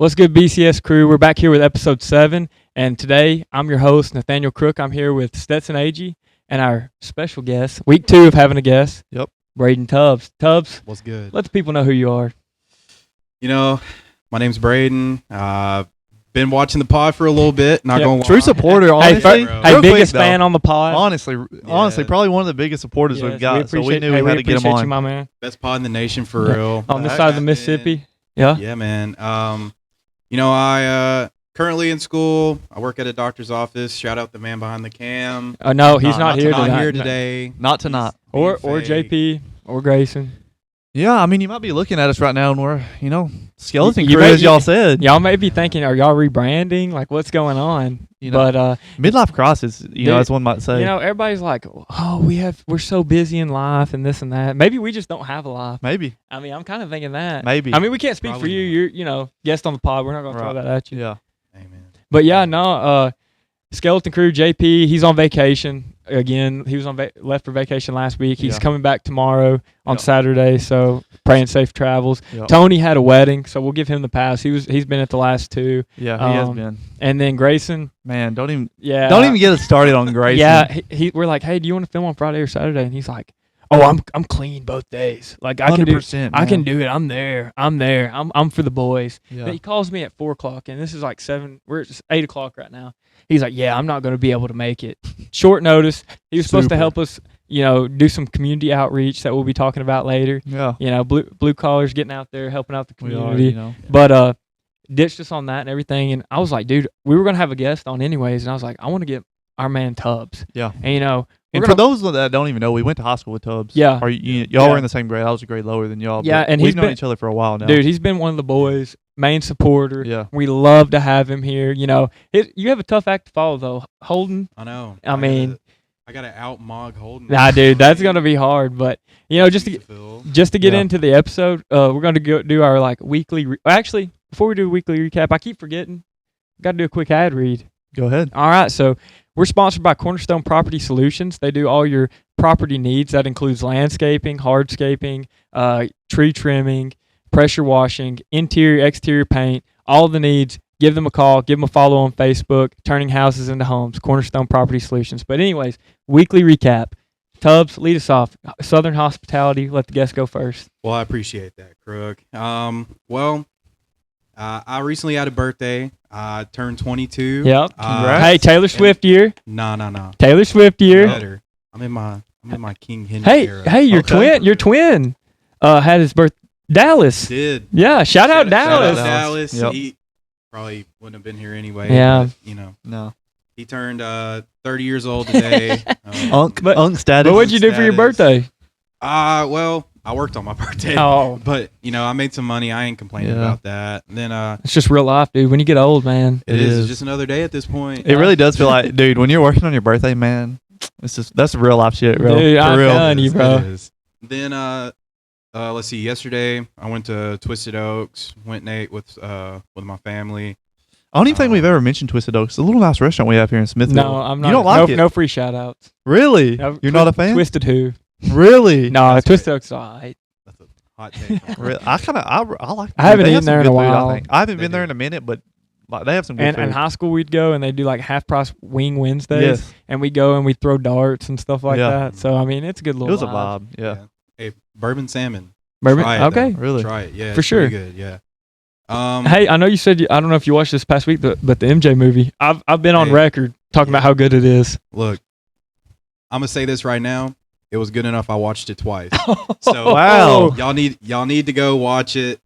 What's good, BCS crew? We're back here with episode 7, and today I'm your host, Nathaniel Crook. I'm here with Stetson AG and our special guest, week 2 of having a guest. Yep. Brayden Tubbs. Tubbs, what's good? let the people know who you are. You know, my name's Brayden. Been watching the pod for a little bit. Not going to True supporter, honestly. Hey, biggest fan on the pod. Honestly, probably one of the biggest supporters we've got. So we knew we had to get him on. You, my man. Best pod in the nation for real. On this side of the Mississippi. Yeah. Yeah, man. You know, I currently in school. I work at a doctor's office. Shout out the man behind the cam. No, he's not here tonight. tonight. Here today. Not tonight. Or JP or Grayson. Yeah, I mean, you might be looking at us right now and we're, skeleton crew, as y'all said. Y'all may be thinking, are y'all rebranding? Like, what's going on? But midlife crisis, as one might say. Everybody's like, oh, we're so busy in life and this and that. Maybe we just don't have a life. Maybe. I mean, I'm kind of thinking that. Maybe. I mean, we can't speak Probably for you. You're, guest on the pod. We're not going to throw that at you. Yeah. Amen. But yeah, no, skeleton crew, JP, he's on vacation. Again, he was left for vacation last week. He's coming back tomorrow on Saturday, so praying safe travels. Yep. Tony had a wedding, so we'll give him the pass. He's been at the last 2. Yeah, he has been. And then Grayson, man, don't even get us started on Grayson. Yeah, we're like, hey, do you want to film on Friday or Saturday? And he's like, oh, I'm clean both days. Like I can do it. I'm there. I'm for the boys. Yeah. But he calls me at 4:00, and this is like 7. We're at 8:00 right now. He's like, yeah, I'm not going to be able to make it. Short notice. He was supposed to help us, do some community outreach that we'll be talking about later. Yeah. Blue collars getting out there, helping out the community. We are. But ditched us on that and everything. And I was like, dude, we were going to have a guest on anyways. And I was like, I want to get our man Tubbs. Yeah. And, and for those that don't even know, we went to high school with Tubbs. Yeah. Or y'all were in the same grade. I was a grade lower than y'all. Yeah, and we've known each other for a while now. Dude, he's been one of the boys, main supporter. Yeah. We love to have him here. You have a tough act to follow, though. Holden. I know. I mean, I got to out-mog Holden. Nah, dude, that's going to be hard. But, just to get into the episode, we're going to do our, weekly. Actually, before we do a weekly recap, I keep forgetting. Got to do a quick ad read. Go ahead. All right, so we're sponsored by Cornerstone Property Solutions. They do all your property needs. That includes landscaping, hardscaping, tree trimming, pressure washing, interior, exterior paint, all the needs. Give them a call. Give them a follow on Facebook. Turning houses into homes. Cornerstone Property Solutions. But anyways, weekly recap. Tubbs, lead us off. Southern Hospitality. Let the guest go first. Well, I appreciate that, Crook. I recently had a birthday. I turned 22. Yep. Congrats. Hey, Taylor Swift year. No. Taylor Swift year. Better. I'm in my King Henry era. Hey, your twin had his birth. Dallas. Did. Yeah, shout out Dallas. Shout out Dallas. Yep. He probably wouldn't have been here anyway. Yeah. But, No. he turned 30 years old today. Unk status. But what'd you do for your birthday? Well, I worked on my birthday. Oh. But, I made some money. I ain't complaining about that. And then it's just real life, dude. When you get old, man. It is. It's just another day at this point. It really does feel like, dude, when you're working on your birthday, man, that's real life shit, bro. Dude, for I'm real. telling you, bro. It is. Then, let's see. Yesterday, I went to Twisted Oaks. Went and ate with my family. I don't even think we've ever mentioned Twisted Oaks. It's a little nice restaurant we have here in Smithville. No, I'm not. You don't like it? No free shout outs. Really? No, you're not a fan? Twisted who? Really? No, Twisted Oaks is all right. That's a hot take. Really? I like. I haven't they eaten have some there in good a food, while. I haven't been there in a minute, but they have some good food. In high school, we'd go and they do half price wing Wednesdays. Yes. And we go and we throw darts and stuff like Yeah. that. So I mean, it's a good little. It was a vibe. Yeah. Hey, bourbon salmon. Bourbon. Try it, Okay. though. Really? Try it. Yeah. For it's sure. pretty good. Yeah. Hey, I know you said I don't know if you watched this past week, but the MJ movie. I've been on record talking about how good it is. Look, I'm gonna say this right now. It was good enough. I watched it twice. So Wow. y'all need to go watch it.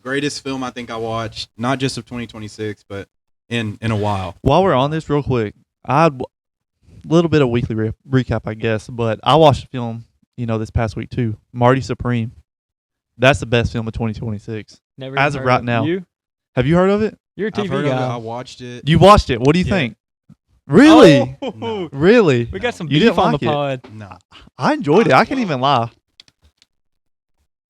Greatest film I think I watched, not just of 2026, but in a while. While we're on this, real quick, a little bit of weekly recap, I guess. But I watched a film, this past week too. Marty Supreme. That's the best film of 2026. Never as of heard right now. You? Have you heard of it? You're a I've TV heard of it. I guy. watched it. You watched it. What do you Yeah. think? Really? Oh, No. Really? we got some You beef didn't on like the it? pod. No, I enjoyed it. I can't even lie.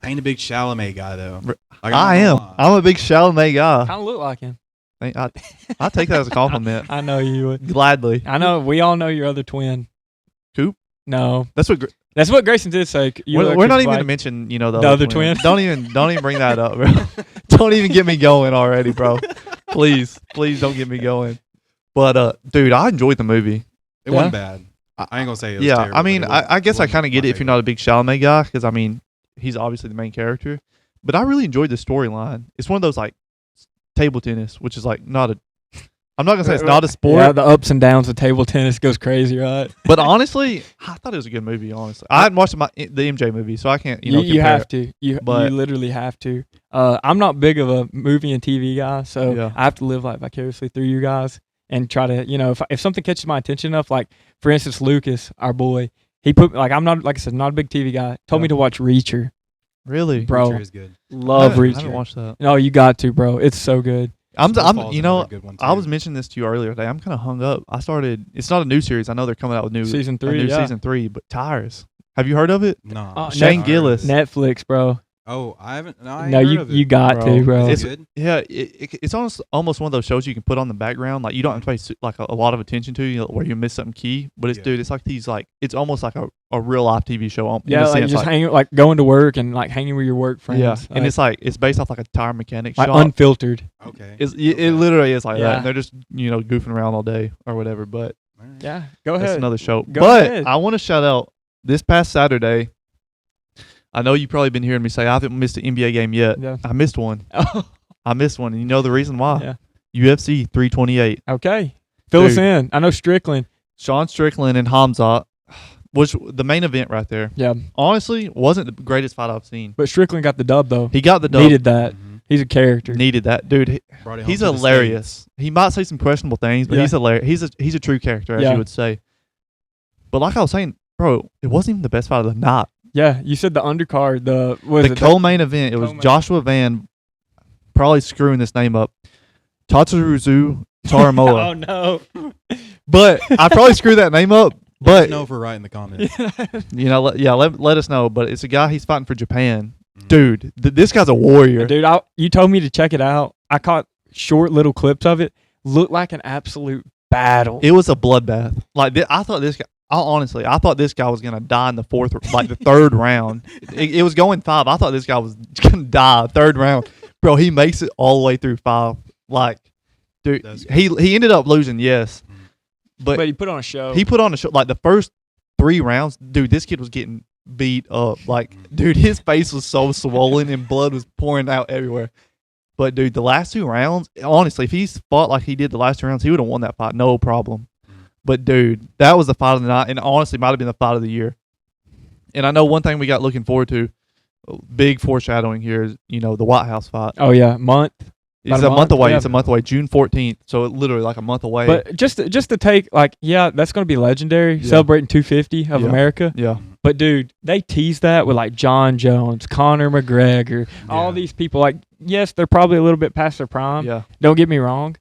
I ain't a big Chalamet guy though. I am. I'm a big Chalamet guy. Kind of look like him. I take that as a compliment. I know you would. Gladly. I know. We all know your other twin. Coop? No, That's what. that's what Grayson did say. We're not even going to mention, the other twin. Don't even bring that up, bro. Don't even get me going already, bro. Please don't get me going. But dude, I enjoyed the movie. It wasn't bad. I ain't gonna say it was Yeah, terrible. I mean, I guess I wasn't kind of get my it if you're not a big Chalamet guy, because I mean, he's obviously the main character. But I really enjoyed the storyline. It's one of those like table tennis, which is like not a. I'm not gonna say it's not a sport. Yeah, the ups and downs of table tennis goes crazy, right? But honestly, I thought it was a good movie. Honestly, I hadn't watched the MJ movie, so I can't. You You compare have it. to. You But- literally have to. I'm not big of a movie and TV guy, so Yeah. I have to live like vicariously through you guys and try to, if something catches my attention enough, like for instance, Lucas, our boy, he put I'm not, like I said, not a big TV guy. Told Yeah. me to watch Reacher. Really, Bro. Reacher is good. Love I haven't Reacher. watched that. No, you got to, bro. It's so good. Snowfall's You know, another good one, I too. was mentioning this to you earlier today. I'm kind of hung up. It's not a new series. I know they're coming out with Season a 3, new yeah. season 3, but Tires. Have you heard of it? No. Oh, Shane Gillis. Netflix, bro. Oh, I haven't. No, I ain't No, heard you of it. you got to, bro. Is it good? Yeah, it's almost one of those shows you can put on the background. Like you don't have to pay like a lot of attention to, where you miss something key. But Yeah. it's like these it's almost like a real life TV show. In Yeah, a like sense, just hanging, like going to work and like hanging with your work friends. yeah, and it's based off like a tire mechanic like shop. unfiltered. Okay. It literally is like that. Yeah. And they're just goofing around all day or whatever. But All right. Yeah, go that's ahead. another show. Go but ahead. I want to shout out this past Saturday. I know you've probably been hearing me say I haven't missed an NBA game yet. Yeah. I missed one. Oh, I missed one, and you know the reason why? yeah. UFC 328. Okay. Fill us Dude. in. I know Strickland. Sean Strickland and Hamzat, which the main event right there. Yeah, Honestly, wasn't the greatest fight I've seen. but Strickland got the dub though. He got the dub. Needed that. Mhm. He's a character. Needed that, dude. Brought it home He's to the hilarious. He might say some questionable things, but Yeah. he's hilarious. He's a true character, as Yeah. you would say. But like I was saying, bro, it wasn't even the best fight of the night. Yeah, you said the undercard. The co-main event, it was Co-main. Joshua Van, probably screwing this name up, Tatsuruzu Taramoa. Oh no. But I probably screwed that name up. Let us But know if we're right in the comments. let us know. But it's a guy, he's fighting for Japan. Mhm. Dude, this guy's a warrior. Dude, you told me to check it out. I caught short little clips of it. Looked like an absolute battle. It was a bloodbath. Like I thought this guy. Honestly, I thought this guy was gonna die in the the third round. It was going 5. I thought this guy was gonna die third round. Bro, he makes it all the way through 5. Like, dude, That's he ended up losing, yes, Mhm. but he put on a show. he put on a show. Like the first 3 rounds, dude, this kid was getting beat up. Like, dude, his face was so swollen and blood was pouring out everywhere. But dude, the last 2 rounds, honestly, if he's fought like he did the last 2 rounds, he would have won that fight, no problem. But dude, that was the fight of the night, and honestly, might have been the fight of the year. And I know one thing we got looking forward to, big foreshadowing here, is the White House fight. Oh yeah, month. It's About a month away. yeah. It's a month away, June 14th. So literally like a month away. But just to take that's gonna be legendary. Yeah. Celebrating 250 of Yeah. America. yeah, But dude, they tease that with like John Jones, Conor McGregor, all Yeah. these people. Like, yes, they're probably a little bit past their prime. yeah. Don't get me wrong.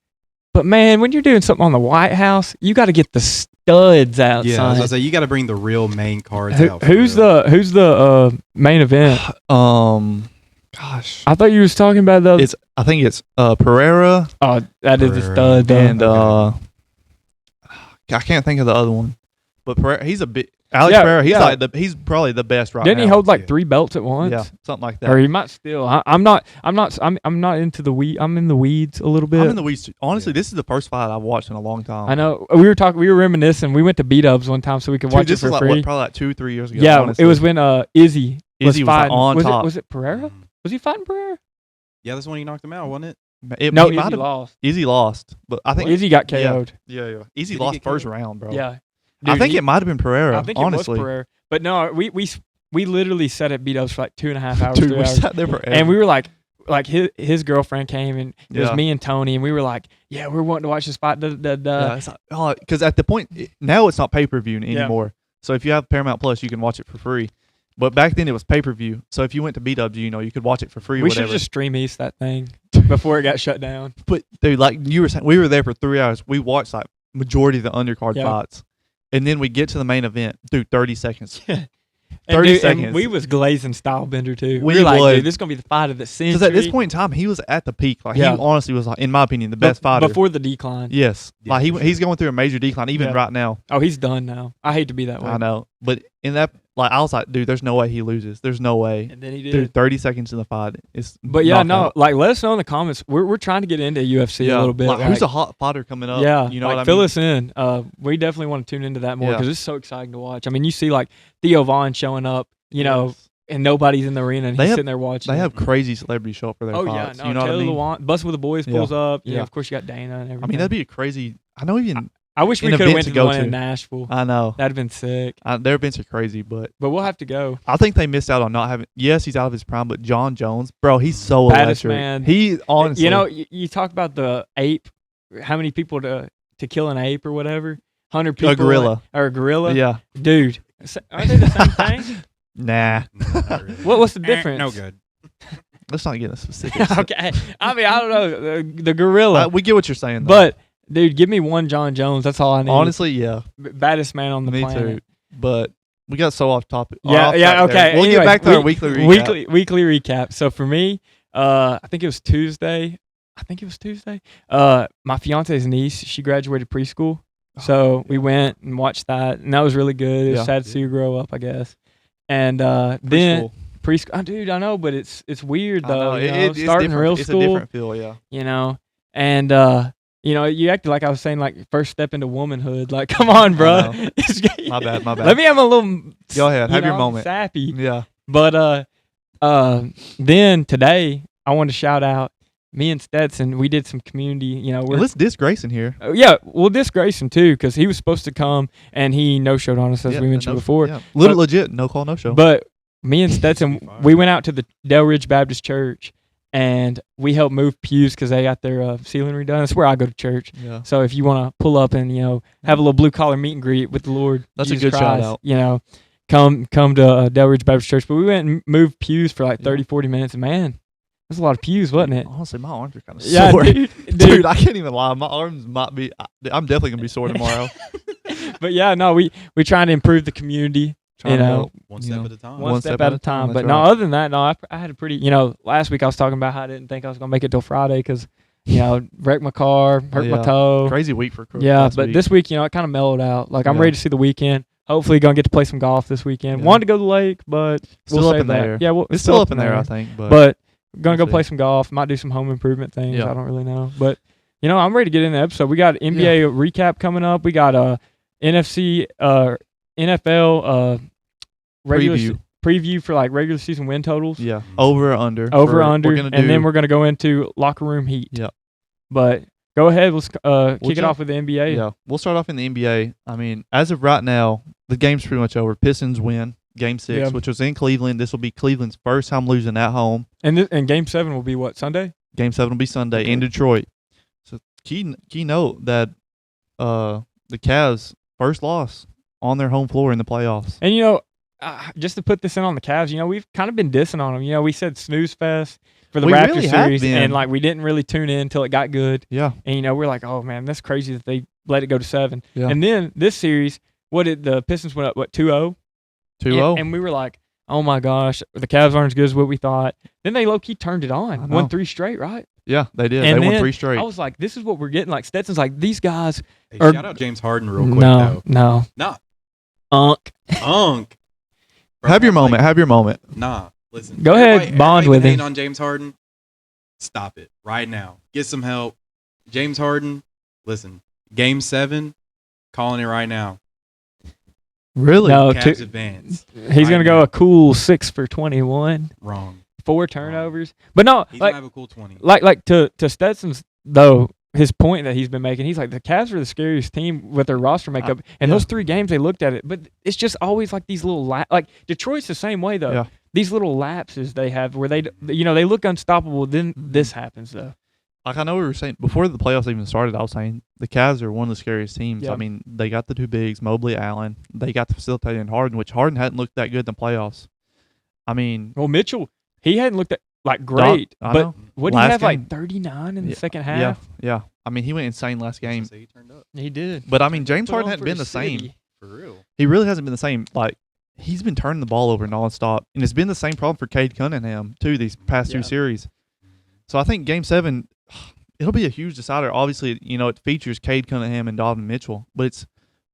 But man, when you're doing something on the White House, you got to get the studs out. Yeah, I was son. gonna say you got to bring the real main cards out. for Who's real. the main event? Gosh, I thought you was talking about the. I think it's Pereira Oh, that is the Pereira. stud. though. and Okay. I can't think of the other one. But Pereira, he's a bit. Alex Yeah, Pereira, yeah. he's probably the best right Didn't now. he hold like Yeah. 3 belts at once? Yeah, something like that. Or he might still. I'm not into the weed. I'm in the weeds a little bit. I'm in the weeds. Too. Honestly, Yeah. this is the first fight I've watched in a long time. I know. We were reminiscing. We went to B-Dubs one time so we could Dude, watch this it for was free. like probably like 2-3 years ago. Yeah, honestly. it was when Izzy Izzy was, like, fighting. on was top. Was it Pereira? Mhm. Was he fighting Pereira? Yeah, that's when you knocked him out, wasn't it? No, he might Izzy have- lost. Izzy lost, but I think Izzy got Yeah. KO'd. yeah. Izzy Did he lost get first KO'd? round, bro. Yeah. I Dude, think he- it might have been Pereira. I think honestly, it was Pereira. But no, we literally sat at B-Dubs for like 2.5 hours, dude, 3 we hours. sat there forever. And we were like his girlfriend came and it was Yeah. me and Tony and we were like, yeah, we're wanting to watch this fight. yeah, it's like, because at the point now it's not pay per view anymore. So if you have Paramount Plus, you can watch it for free. But back then it was pay per view. So if you went to BW, you could watch it for free. Or We should whatever. just stream East that thing before it got shut down. But dude, like you were saying, we were there for 3 hours. We watched like majority of the undercard Yeah. fights, and then we get to the main event. Dude, 30 seconds. 30 And dude, seconds. And we was glazing style bender too. We We were like, was. dude, this is gonna be the fight of the century. Because at this point in time, he was at the peak. Like Yeah. he honestly was, like, in my opinion, the best fighter. before the decline. Yes, Yeah, like for he's sure. going through a major decline even Yeah. right now. Oh, he's done now. I hate to be that way. I know, but in that, Like I was like, dude, there's no way he loses. There's no way. And then he did. Dude, 30 seconds in the fight. But yeah, no, knockout. like let us know in the comments. We're trying to get into UFC a little bit. Like, who's a hot fighter coming up? Yeah, you know like, what I fill mean? us in. We definitely want to tune into that more Yeah. because it's so exciting to watch. I mean, you see like Theo Vaughn showing up, you know, Yes. and nobody's in the arena and They he's have- sitting there watching. They it. have crazy celebrities show up for their Oh yeah, fights. no, you know Taylor what I mean? Lewan, Busting with the Boys Yeah. pulls up. You know, Yeah. of course you got Dana and everything. I mean, that'd be a crazy. I know even. I wish we an could have event went to to the go one in to. Nashville. I know. That'd have been sick. Their events are crazy, but But we'll have to go. I think they missed out on not having. Yes, he's out of his prime, but John Jones, bro, he's so Baddest electric. man. He honestly, You know, you talk about the ape. How many people to kill an ape or whatever? 100 people. a gorilla. Or a gorilla. Yeah, Dude, aren't they the same thing? nah. Not really. What's the difference? No good. Let's not get into specifics. Okay. I mean, I don't know. The gorilla. We get what you're saying, though. But, dude, give me one John Jones. That's all I need. honestly, yeah, Baddest man on the me planet. too. But we got so off topic. Yeah, off yeah, track there. okay. We'll Anyway, get back to our weekly recap. Weekly recap. So for me, I think it was Tuesday. My fiance's niece, she graduated preschool. So we went and watched that, and that was really good. It was Yeah. sad to see her grow up, I guess. And then Preschool. preschool, oh, dude, I know, but it's weird I though. know. You know, It's starting different. real It's school, a different feel, yeah. you know, and you know, you acted like I was saying like first step into womanhood. Like, come on, bro. know. My bad. Let me have a little. Go ahead, have your know, moment. Sappy. Yeah. But then today I want to shout out me and Stetson. We did some community. You know, Let's diss Grayson here. yeah, we'll diss Grayson too because he was supposed to come and he no showed on us as Yeah, we mentioned no- before. Yeah. Little legit, no call, no show. But me and Stetson, we went out to the Del Ridge Baptist Church and we helped move pews because they got their ceiling redone. That's where I go to church. yeah. So if you want to pull up and have a little blue collar meet and greet with the Lord, That's a Jesus good shout Christ, out. come to Del Ridge Baptist Church. But we went and moved pews for like 30, 40 minutes. And man, that's a lot of pews, wasn't it? Honestly, my arms are kind of Yeah, sore. dude. Dude, I can't even lie. My arms might be. I'm definitely gonna be sore tomorrow. But yeah, no, we trying to improve the community. Trying to know, help. One You step know. at a time. One step at a time. that's But right. no, other than that, no, I had a pretty, last week I was talking about how I didn't think I was going to make it till Friday because, wrecked my car, hurt my yeah. toe. Crazy week for Crook. Yeah, last but week. this week, it kind of mellowed out. Like, I'm Yeah. ready to see the weekend. Hopefully, going to get to play some golf this weekend. Yeah. Wanted to go to the lake, but Still we'll up save in the that. air. Yeah, well, it's still up in there, I think. But going to we'll go play see. some golf. Might do some home improvement things. Yeah. I don't really know. But, I'm ready to get in the episode. We got NBA recap coming up. We got NFL preview for like regular season win totals. Yeah, over or under. Over We're under, gonna and then do- we're gonna go into locker room heat. Yep. But go ahead, let's kick it jump- off with the NBA. Yeah, we'll start off in the NBA. I mean, as of right now, the game's pretty much over. Pistons win Game 6, Yeah. which was in Cleveland. This will be Cleveland's first time losing at home. And Game 7 will be what, Sunday? Game 7 will be Sunday in Detroit. So key note that the Cavs first loss on their home floor in the playoffs. And just to put this in on the Cavs, we've kind of been dissing on them. We said snooze fest for the We Raptors really have series, been. and like we didn't really tune in until it got good. Yeah, And we're like, oh man, that's crazy that they let it go to 7. yeah. And then this series, what did the Pistons went up? What 2-0? 2-0. And we were like, oh my gosh, the Cavs aren't as good as what we thought. Then they low key turned it I on, know. won 3 straight, right? Yeah, they did. And They won then 3 straight. I was like, this is what we're getting. Like Stetson's like, these guys. Hey, Or- shout out James Harden real quick No, though. no. Nah, Unk. Unk. Bro, Have your like, moment. Have your moment. Nah, listen. Go ahead, bond everybody with hating him. on James Harden. Stop it right now. Get some help. James Harden, listen. Game 7, calling it right now. Really? No, Cavs advance. he's going to go now. a cool 6 for 21, Wrong. 4 turnovers. But no, He's like, gonna have a cool 20. like to Stetson's, though, his point that he's been making, he's like, the Cavs are the scariest team with their roster makeup. And yeah. those 3 games, they looked at it. But it's just always like these little, like, Detroit's the same way, though. Yeah. These little lapses they have where they look unstoppable. Then this happens, though. Like I know we were saying before the playoffs even started, I was saying the Cavs are one of the scariest teams. Yeah. I mean, they got the 2 bigs, Mobley, Allen. They got the facilitator in Harden, which Harden hadn't looked that good in the playoffs. I mean, Well, Mitchell, he hadn't looked at like great, I but know. what did he Last have game. like 39 in the Yeah, second yeah, half? yeah. I mean, he went insane last game. He turned up. He did. But I mean, James Put Harden on hadn't for been the the same. city. For real. He really hasn't been the same. Like he's been turning the ball over nonstop, and it's been the same problem for Cade Cunningham too these past Yeah. 2 series. So I think Game 7, it'll be a huge decider. Obviously, it features Cade Cunningham and Donovan Mitchell, but it's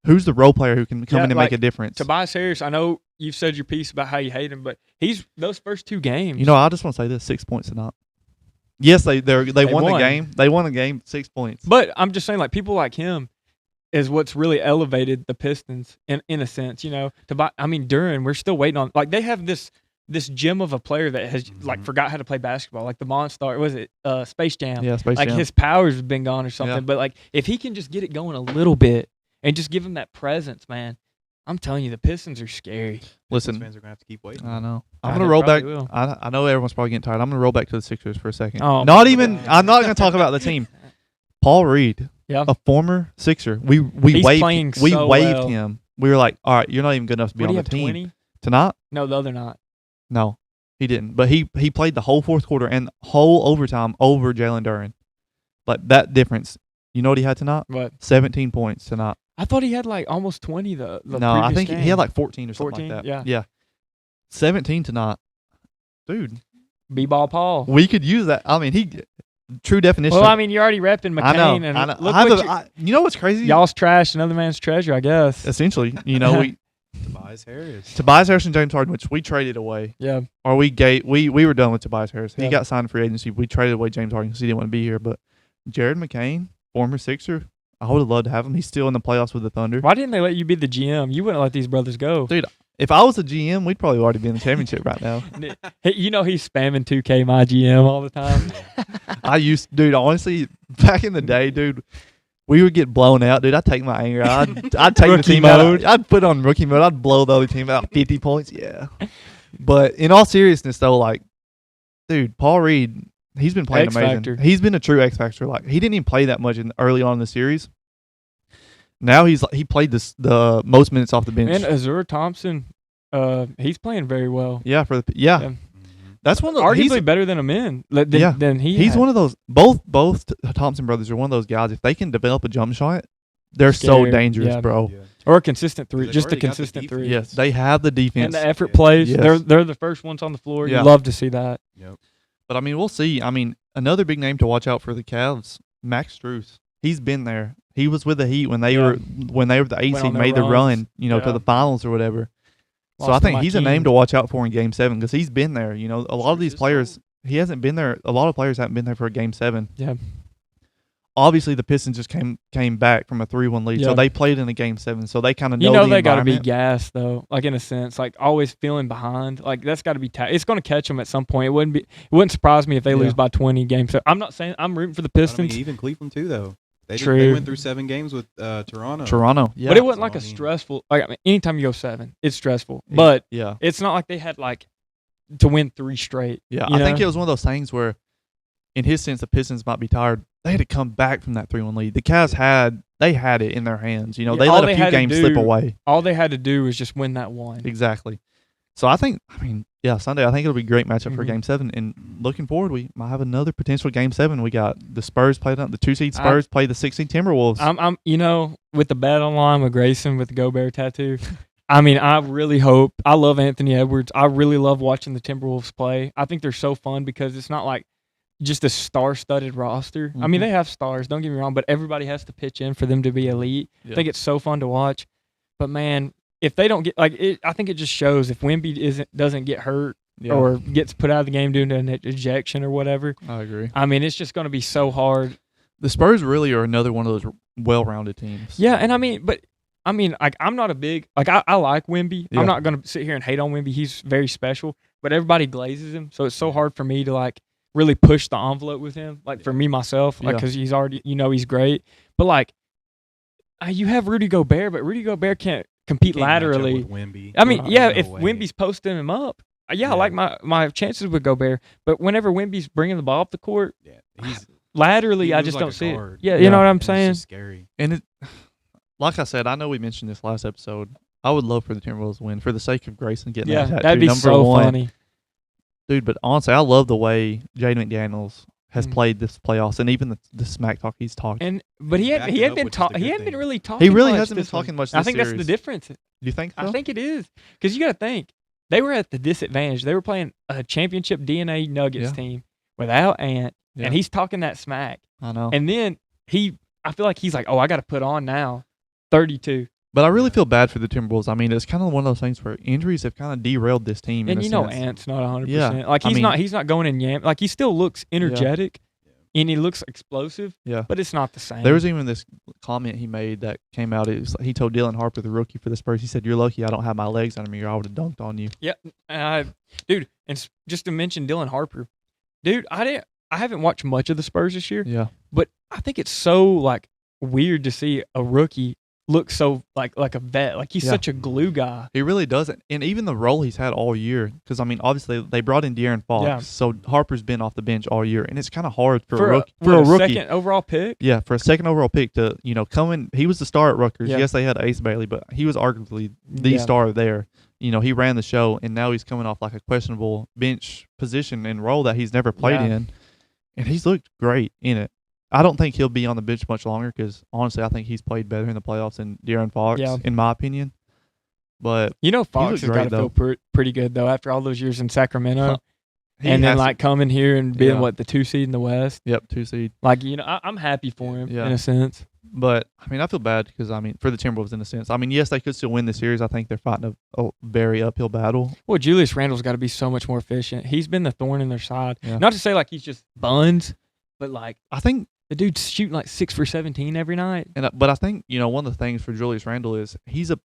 who's the role player who can come Yeah, in and like, make a difference? Tobias Harris, I know you've said your piece about how you hate him, but he's those first 2 games. You know, I just want to say this: 6 points tonight. Yes, they won the won. game. They won the game 6 points. But I'm just saying, like, people like him is what's really elevated the Pistons in a sense, you know. Duran, we're still waiting on. Like, they have this gem of a player that has like forgot how to play basketball, like the Monster. Was it Space Jam? Yeah, Space like Jam. his powers have been gone or something. Yeah. But like, if he can just get it going a little bit and just give him that presence, man, I'm telling you, the Pistons are scary. Listen, fans are gonna have to keep waiting. I know. I I'm gonna think roll back. probably will. I know everyone's probably getting tired. I'm gonna roll back to the Sixers for a second. Oh, not my even. God. I'm not gonna talk about the team. Paul Reed, Yeah. a former Sixer. We He's waived. playing We so waived well. him. We were like, all right, you're not even good enough to be What do on you the have, team 20? tonight. No, the other not. No, he didn't. But he played the whole fourth quarter and whole overtime over Jalen Duren. Like that difference. You know what he had tonight? What? 17 points tonight. I thought he had like almost 20 the No, I previous think game. he had like 14 or something 14? like that. Yeah. Yeah. 17 tonight. Dude, B-ball Paul. we could use that. I mean, he true definition. Well, I mean, you're already repping I know. McCain, and I know. look I have what a- you know what's crazy? y'all's trash, another man's treasure, I guess. Essentially, you know, we Tobias Harris. Tobias Harris and James Harden, which we traded away, Yeah. or we were done with Tobias Harris. He Yeah. got signed free agency. We traded away James Harden because he didn't want to be here. But Jared McCain, former Sixer, I would have loved to have him. He's still in the playoffs with the Thunder. Why didn't they let you be the GM? You wouldn't let these brothers go. Dude, if I was a GM, we'd probably already be in the championship right now. Hey, you know he's spamming 2K my GM all the time. Dude, honestly, back in the day, dude, we would get blown out, dude. I'd take my anger. I'd take the Rookie team mode. out. I'd put on rookie mode. I'd blow the other team out 50 points. Yeah. But in all seriousness, though, like, dude, Paul Reed, he's been playing X amazing. factor. He's been a true X factor. Like, he didn't even play that much early on in the series. Now he played the most minutes off the bench. And Azure Thompson, he's playing very well. yeah, Yeah. That's one of the Arguably better than a man. Than he. He's had. one of those. Both Thompson brothers are one of those guys. If they can develop a jump shot, they're so Scary, dangerous, yeah. bro. Yeah. Or a consistent three, They've just a already got the consistent defense. three. Yes, they have the defense. And the effort plays. Yes. They're the first ones on the floor. Yeah. You love to see that. Yep. But I mean, we'll see. I mean, another big name to watch out for the Cavs, Max Strus. He's been there. He was with the Heat when they Yeah. were the 8 Went seed, on their made the runs. run, to Yeah. the finals or whatever. So I Lost to think my he's a name Kings. to watch out for in Game 7 because he's been there. You know, a lot of these Strus is players, solid. he hasn't been there. A lot of players haven't been there for a Game 7. Yeah. Obviously, the Pistons just came back from a 3-1 lead, Yeah. so they played in a Game 7. So they kind of know You know the they got to be environment. gassed though, like in a sense, like always feeling behind. Like that's got to be. It's going to catch them at some point. It wouldn't surprise me if they Yeah. lose by 20 games. So I'm not saying I'm rooting for the But I Pistons, mean, even Cleveland too, though. They True. went through 7 games with Toronto. Toronto, yeah, but it wasn't like So, a I mean- stressful. Like I mean, anytime you go 7, it's stressful. But yeah. it's not like they had like to win 3 straight. Yeah, you I think know? it was one of those things where, in his sense, the Pistons might be tired. They had to come back from that 3-1 lead. The Cavs had it in their hands. You know, Yeah, they all let they a few had to games slip do- away. All they had to do was just win that one. Exactly. So Sunday, I think it'll be a great matchup for Mhm. Game 7. And looking forward, we might have another potential Game 7. We got the Spurs playing up. The 2-seed Spurs play the 6-seed Timberwolves. I'm with the bet online with Grayson with the Gobert tattoo. I mean, I really hope. I love Anthony Edwards. I really love watching the Timberwolves play. I think they're so fun because it's not like just a star-studded roster. I mean, Mhm. they have stars. Don't get me wrong, but everybody has to pitch in for them to be elite. I Yeah. think it's so fun to watch. But man, if they don't get like it, I think it just shows if Wemby doesn't get hurt Yeah, or gets put out of the game due to an ejection or whatever. I agree. I mean, it's just going to be so hard. The Spurs really are another one of those well-rounded teams. Yeah, and like I'm not a big like I like Wemby. Yeah. I'm not gonna sit here and hate on Wemby. He's very special, but everybody glazes him, so it's so hard for me to like really push the envelope with him. Like for me myself, like Yeah. because he's already he's great, but like you have Rudy Gobert, but Rudy Gobert can't compete Can't match up laterally. with Wemby. I mean, There's yeah, no if way. Wemby's posting him up, I Yeah. like my chances with Gobert. But whenever Wemby's bringing the ball up the court Yeah, he's laterally, he I moves just like don't a see guard. it. Yeah, you Yeah. know what I'm and saying? It's just scary. And it, like I said, I know we mentioned this last episode. I would love for the Timberwolves to win for the sake of Grayson getting Yeah, that tattoo. that'd be Number so one. funny. Dude, but honestly, I love the way Jaden McDaniels has Mhm. played this playoffs and even the smack talk he's talked. But he Backed hadn't it up, been which is the he good hadn't been thing. really talking. He really much hasn't been this one. talking much I this think that's the series. difference. Do you think so? I think it is because you got to think they were at the disadvantage. They were playing a championship DNA Nuggets Yeah. team without Ant, Yeah. and he's talking that smack. I know. And then I feel like he's like, oh, I got to put on now, 32. But I really feel bad for the Timberwolves. I mean, it's kind of one of those things where injuries have kind of derailed this team. And in a you know, sense. Ant's not 100%. Yeah. Like I mean- he's not going in yam. Like he still looks energetic, and he looks explosive. Yeah. But it's not the same. There was even this comment he made that came out. It was, he told Dylan Harper, the rookie for the Spurs, he said, "You're lucky I don't have my legs under me, or I would have dunked on you." Yeah, dude. And just to mention Dylan Harper, dude, I haven't watched much of the Spurs this year, Yeah. but I think it's so like weird to see a rookie look so like a vet. Like he's Yeah. such a glue guy. He really doesn't. And even the role he's had all year, because, I mean, obviously they brought in De'Aaron Fox, Yeah. so Harper's been off the bench all year, and it's kind of hard for, For a rookie. what, a rookie. second overall pick. Yeah, for a second overall pick to, come in. He was the star at Rutgers. Yeah. Yes, they had Ace Bailey, but he was arguably the Yeah. star there. He ran the show, and now he's coming off like a questionable bench position and role that he's never played Yeah. in, and he's looked great in it. I don't think he'll be on the bench much longer because, honestly, I think he's played better in the playoffs than De'Aaron Fox, Yeah. in my opinion. But You know, Fox looked has got great, to feel though. pretty good though after all those years in Sacramento, he and then has- like coming here and being Yeah. the 2 seed in the West. 2 seed. Like I'm happy for him Yeah. in a sense. But, I mean, I feel bad because, I mean, for the Timberwolves in a sense. I mean, yes, they could still win the series. I think they're fighting a very uphill battle. Well, Julius Randle's got to be so much more efficient. He's been the thorn in their side. Yeah. Not to say like he's just buns, but like I think the dude's shooting like 6 for 17 every night. But I think one of the things for Julius Randle is he's a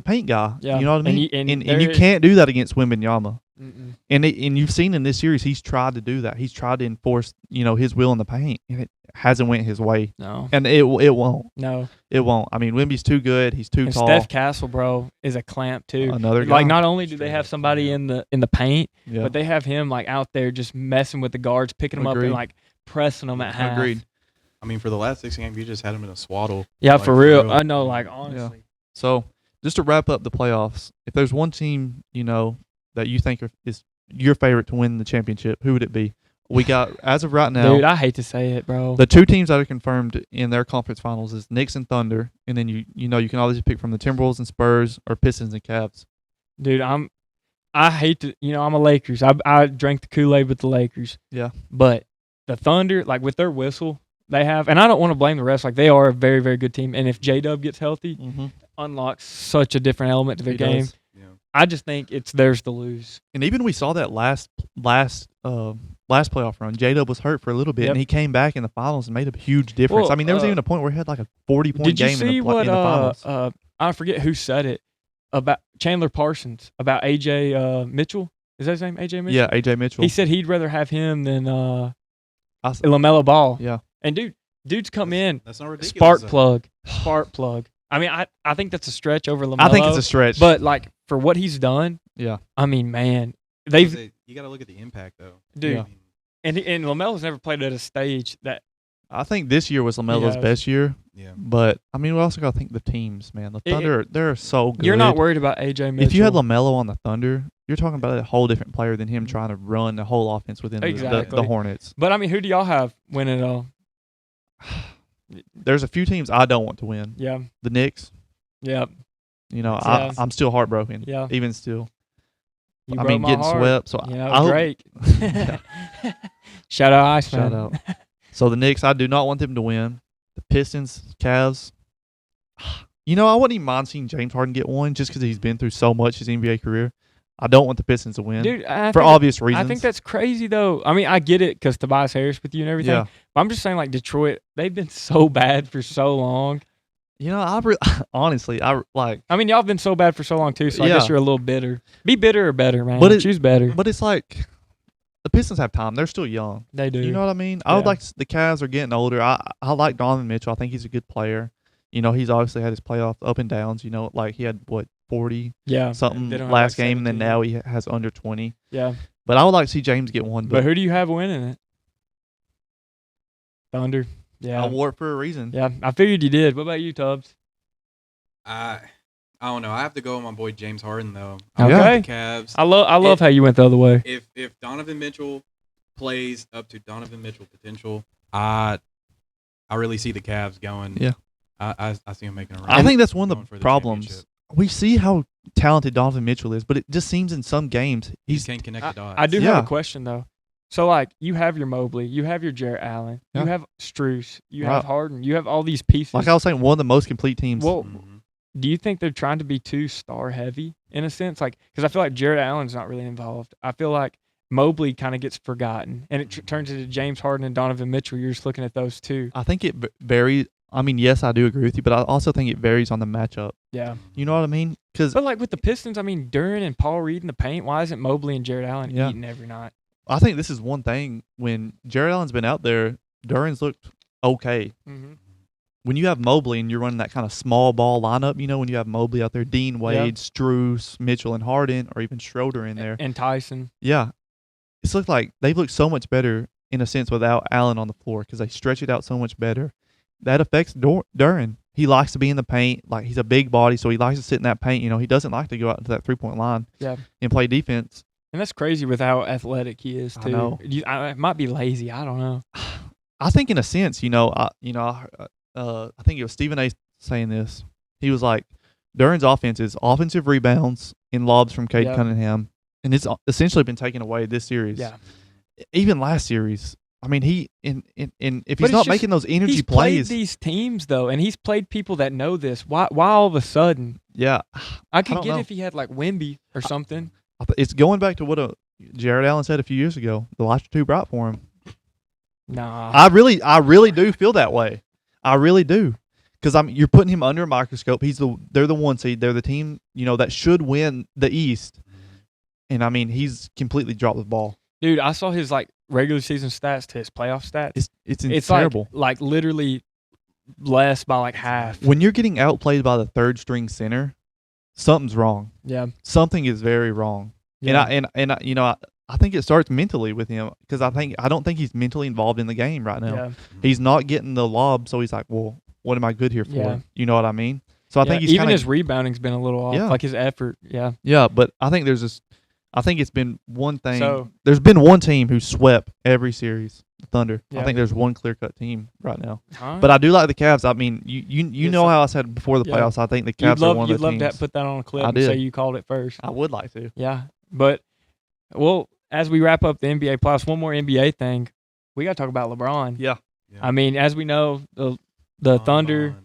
paint guy. Yeah. You know what I And mean. you- and And there you is- can't do that against Wembanyama. Mm-mm. And you've seen in this series he's tried to do that. He's tried to enforce his will in the paint, and it hasn't went his way. No, And it won't. no. It won't. I mean, Wemby's too good. He's too And tall. Steph Castle, bro, is a clamp too. Another guy. Like not only do they Straight have up, somebody yeah. in the paint, Yeah. but they have him like out there just messing with the guards, picking them up Agreed. and like pressing them at half. Agreed. I mean, for the last 6 games, you just had him in a swaddle. Yeah, Like, for real. I know, like honestly. So just to wrap up the playoffs, if there's one team that you think is your favorite to win the championship, who would it be? We got, as of right now, Dude, I hate to say it, bro. the two teams that are confirmed in their conference finals is Knicks and Thunder, and then you can always pick from the Timberwolves and Spurs or Pistons and Cavs. Dude, I hate to, I'm a Lakers. I drank the Kool-Aid with the Lakers. Yeah. But the Thunder, like with their whistle they have, and I don't want to blame the refs. Like they are a very, very good team. And if J-Dub gets healthy, Mm-hmm. unlocks such a different element to their game. Yeah. I just think it's theirs to lose. And even we saw that last playoff run. J-Dub was hurt for a little bit, Yep. and he came back in the finals and made a huge difference. Well, I mean, there was even a point where he had like a 40-point Did you game see in what the finals. I forget who said it about Chandler Parsons about AJ Mitchell? Is that his name? AJ Mitchell? Yeah, AJ Mitchell. He said he'd rather have him than I s- LaMelo Ball. yeah. And dude's come in That's not ridiculous. spark though. plug. I mean, I think that's a stretch over LaMelo. I think it's a stretch. But like for what he's done, yeah, I mean, man, You got to look at the impact, though. dude, Yeah. I mean, and LaMelo's never played at a stage that I think this year was LaMelo's Yeah. best year. yeah. But I mean, we also got to think the teams, man. The It- Thunder, they're so good. you're not worried about AJ Mitchell. If you had LaMelo on the Thunder, you're talking about a whole different player than him trying to run the whole offense within the Exactly. Hornets. But I mean, who do y'all have winning it all? There's a few teams I don't want to win. Yeah, The Knicks, yeah, I'm still heartbroken. Yeah. Even still. you I broke mean, my getting heart. swept. So You know, I hope- Drake. Shout out Iceman. Shout out. So the Knicks, I do not want them to win. The Pistons, Cavs. I wouldn't even mind seeing James Harden get one just because he's been through so much his NBA career. I don't want the Pistons to win Dude, for obvious reasons. I think that's crazy though. I mean, I get it because Tobias Harris with you and everything. Yeah. But I'm just saying, like Detroit, they've been so bad for so long. Honestly, I like. I mean, y'all have been so bad for so long too. So I Yeah. guess you're a little bitter. Be bitter or better, man. But Choose better. But it's like the Pistons have time. They're still young. They do. You know what I mean? I would Yeah. like the Cavs are getting older. I like Donovan Mitchell. I think he's a good player. He's obviously had his playoff up and downs. Like he had 40 yeah. something They don't have, last like, game, and then 17. now he has under 20. Yeah. But I would like to see James get one. But who do you have winning it? Thunder. I Yeah. wore it for a reason. Yeah. I figured you did. What about you, Tubbs? I don't know. I have to go with my boy James Harden, though. Okay. I like the Cavs. I love how you went the other way. If Donovan Mitchell plays up to Donovan Mitchell potential, I really see the Cavs going. Yeah. I see him making a run. I think that's one of Going the for the problems. championship. We see how talented Donovan Mitchell is, but it just seems in some games He he's can't connect the dots. I do Yeah. have a question though. So like you have your Mobley, you have your Jarrett Allen, Yeah. you have Struce, you Right. have Harden, you have all these pieces. like I was saying, one of the most complete teams. Well, Mhm. do you think they're trying to be too star heavy in a sense? Like, because I feel like Jared Allen's not really involved. I feel like Mobley kind of gets forgotten, and it turns into James Harden and Donovan Mitchell. You're just looking at those two. I think it varies. I mean, yes, I do agree with you, but I also think it varies on the matchup. Yeah. You know what I mean? Because But like with the Pistons, I mean, Duran and Paul Reed in the paint, why isn't Mobley and Jared Allen Yeah. eating every night? I think this is one thing. When Jared Allen's been out there, Duran's looked okay. Mm-hmm. When you have Mobley and you're running that kind of small ball lineup, you know, when you have Mobley out there, Dean Wade, Strus, Mitchell, and Harden, or even Schroeder in there. And Tyson. Yeah. It's looked like they've looked so much better in a sense without Allen on the floor because they stretch it out so much better. That affects Duran. He likes to be in the paint. Like, he's a big body, so he likes to sit in that paint. You know, he doesn't like to go out to that three-point line and play defense. And that's crazy with how athletic he is, too. I know. It might be lazy. I don't know. I think in a sense, I think it was Stephen A. saying this. He was like, Duran's offense is offensive rebounds and lobs from Cade Cunningham, and it's essentially been taken away this series. Yeah. Even last series. I mean, if But he's not making those energy he's plays, played these teams though, and he's played people that know this. Why all of a sudden? yeah, I could don't get know. if he had like Wemby or something. It's going back to what Jared Allen said a few years ago. The lights are too bright for him. Nah. I really do feel that way. I really do, because you're putting him under a microscope. They're the 1 seed. They're the team that should win the East, and I mean he's completely dropped the ball. Dude, I saw his like regular season stats to his playoff stats. It's terrible. Like literally less by like half. When you're getting outplayed by the third string center, something's wrong. Yeah. Something is very wrong. Yeah. And I think it starts mentally with him, because I don't think he's mentally involved in the game right now. Yeah. He's not getting the lob, so he's like, well, what am I good here for? Yeah. You know what I mean? So I think he's even his rebounding's been a little off. Yeah. Like his effort. Yeah. Yeah, but I think I think it's been one thing. So- there's been one team who swept every series, the Thunder. Yeah. I think there's one clear-cut team right now. Huh? But I do like the Cavs. I mean, you know how I said before the Yeah. playoffs, I think the Cavs are one of the You'd love teams. to put that on a clip I and did. say you called it first. I would like to. Yeah. But, well, as we wrap up the NBA playoffs, one more NBA thing. We got to talk about LeBron. Yeah. I mean, as we know, the Thunder,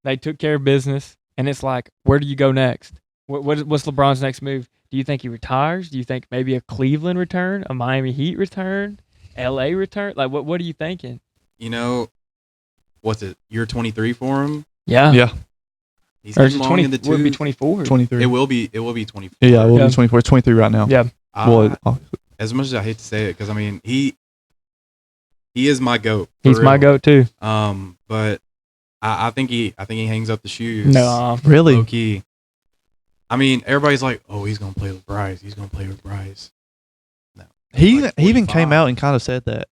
they took care of business, and it's like, where do you go next? What's LeBron's next move? Do you think he retires? Do you think maybe a Cleveland return, a Miami Heat return, LA return? Like, what are you thinking? What's it? Year 23 for him. Yeah. Yeah. He's Or is getting it long 20? in the Would it be tooth. 24? 23. It will be 24. Yeah, it will Yeah. be 24. It's 23 right now. Yeah. As much as I hate to say it, because I mean he is my goat. for He's my real. goat too. But I think he hangs up the shoes. No. Really? Low key. I mean, everybody's like, oh, he's gonna play with Bryce. He's gonna play with Bryce. No. He Like even 45. came out and kind of said that.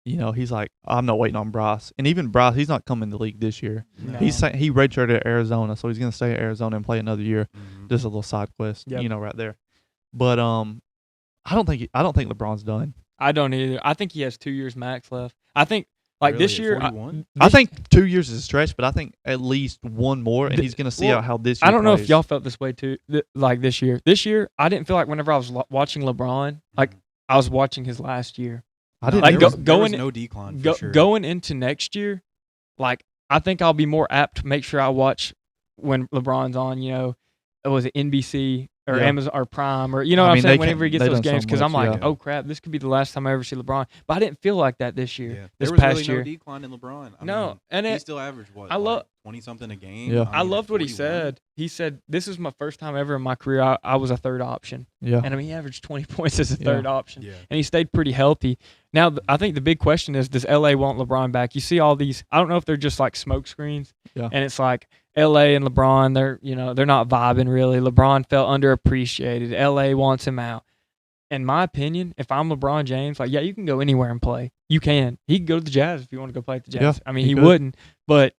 He's like, I'm not waiting on Bryce. And even Bryce, he's not coming to the league this year. No. He redshirted at Arizona, so he's going to stay at Arizona and play another year. Mhm. Just a little side quest, Yep. right there. But I don't think LeBron's done. I don't either. I think he has 2 years max left. I think like Really, this at year. 41? I think 2 years is a stretch, but I think at least one more, and he's going to see well, out how this year I don't know if plays. y'all felt this way too. Like this year. This year, I didn't feel like whenever I was watching LeBron, like I was watching his last year. I didn't. Like, there was going- no decline for sure. Going into next year, like I think I'll be more apt to make sure I watch when LeBron's on. Was it NBC or Yeah. Amazon or Prime or what I I'm mean, saying? they Whenever he gets they've those done so games, because I'm much, like, yeah. oh crap, this could be the last time I ever see LeBron. But I didn't feel like that this year. Yeah. This There was past really year. no decline in LeBron. I No, mean, and he it, still averaged what? I love- 20 something a game. Yeah. I mean, loved what he 41. said. He said, "This is my first time ever in my career I was a third option." Yeah. And I mean, he averaged 20 points as a Yeah. third option. Yeah. And he stayed pretty healthy. Now, I think the big question is, does LA want LeBron back? You see all these, I don't know if they're just like smoke screens. Yeah. And it's like LA and LeBron, they're not vibing really. LeBron felt underappreciated. LA wants him out. In my opinion, if I'm LeBron James, like, yeah, you can go anywhere and play. You can. He can go to the Jazz if you want to go play at the Jazz. Yeah, I mean, he he could. wouldn't. But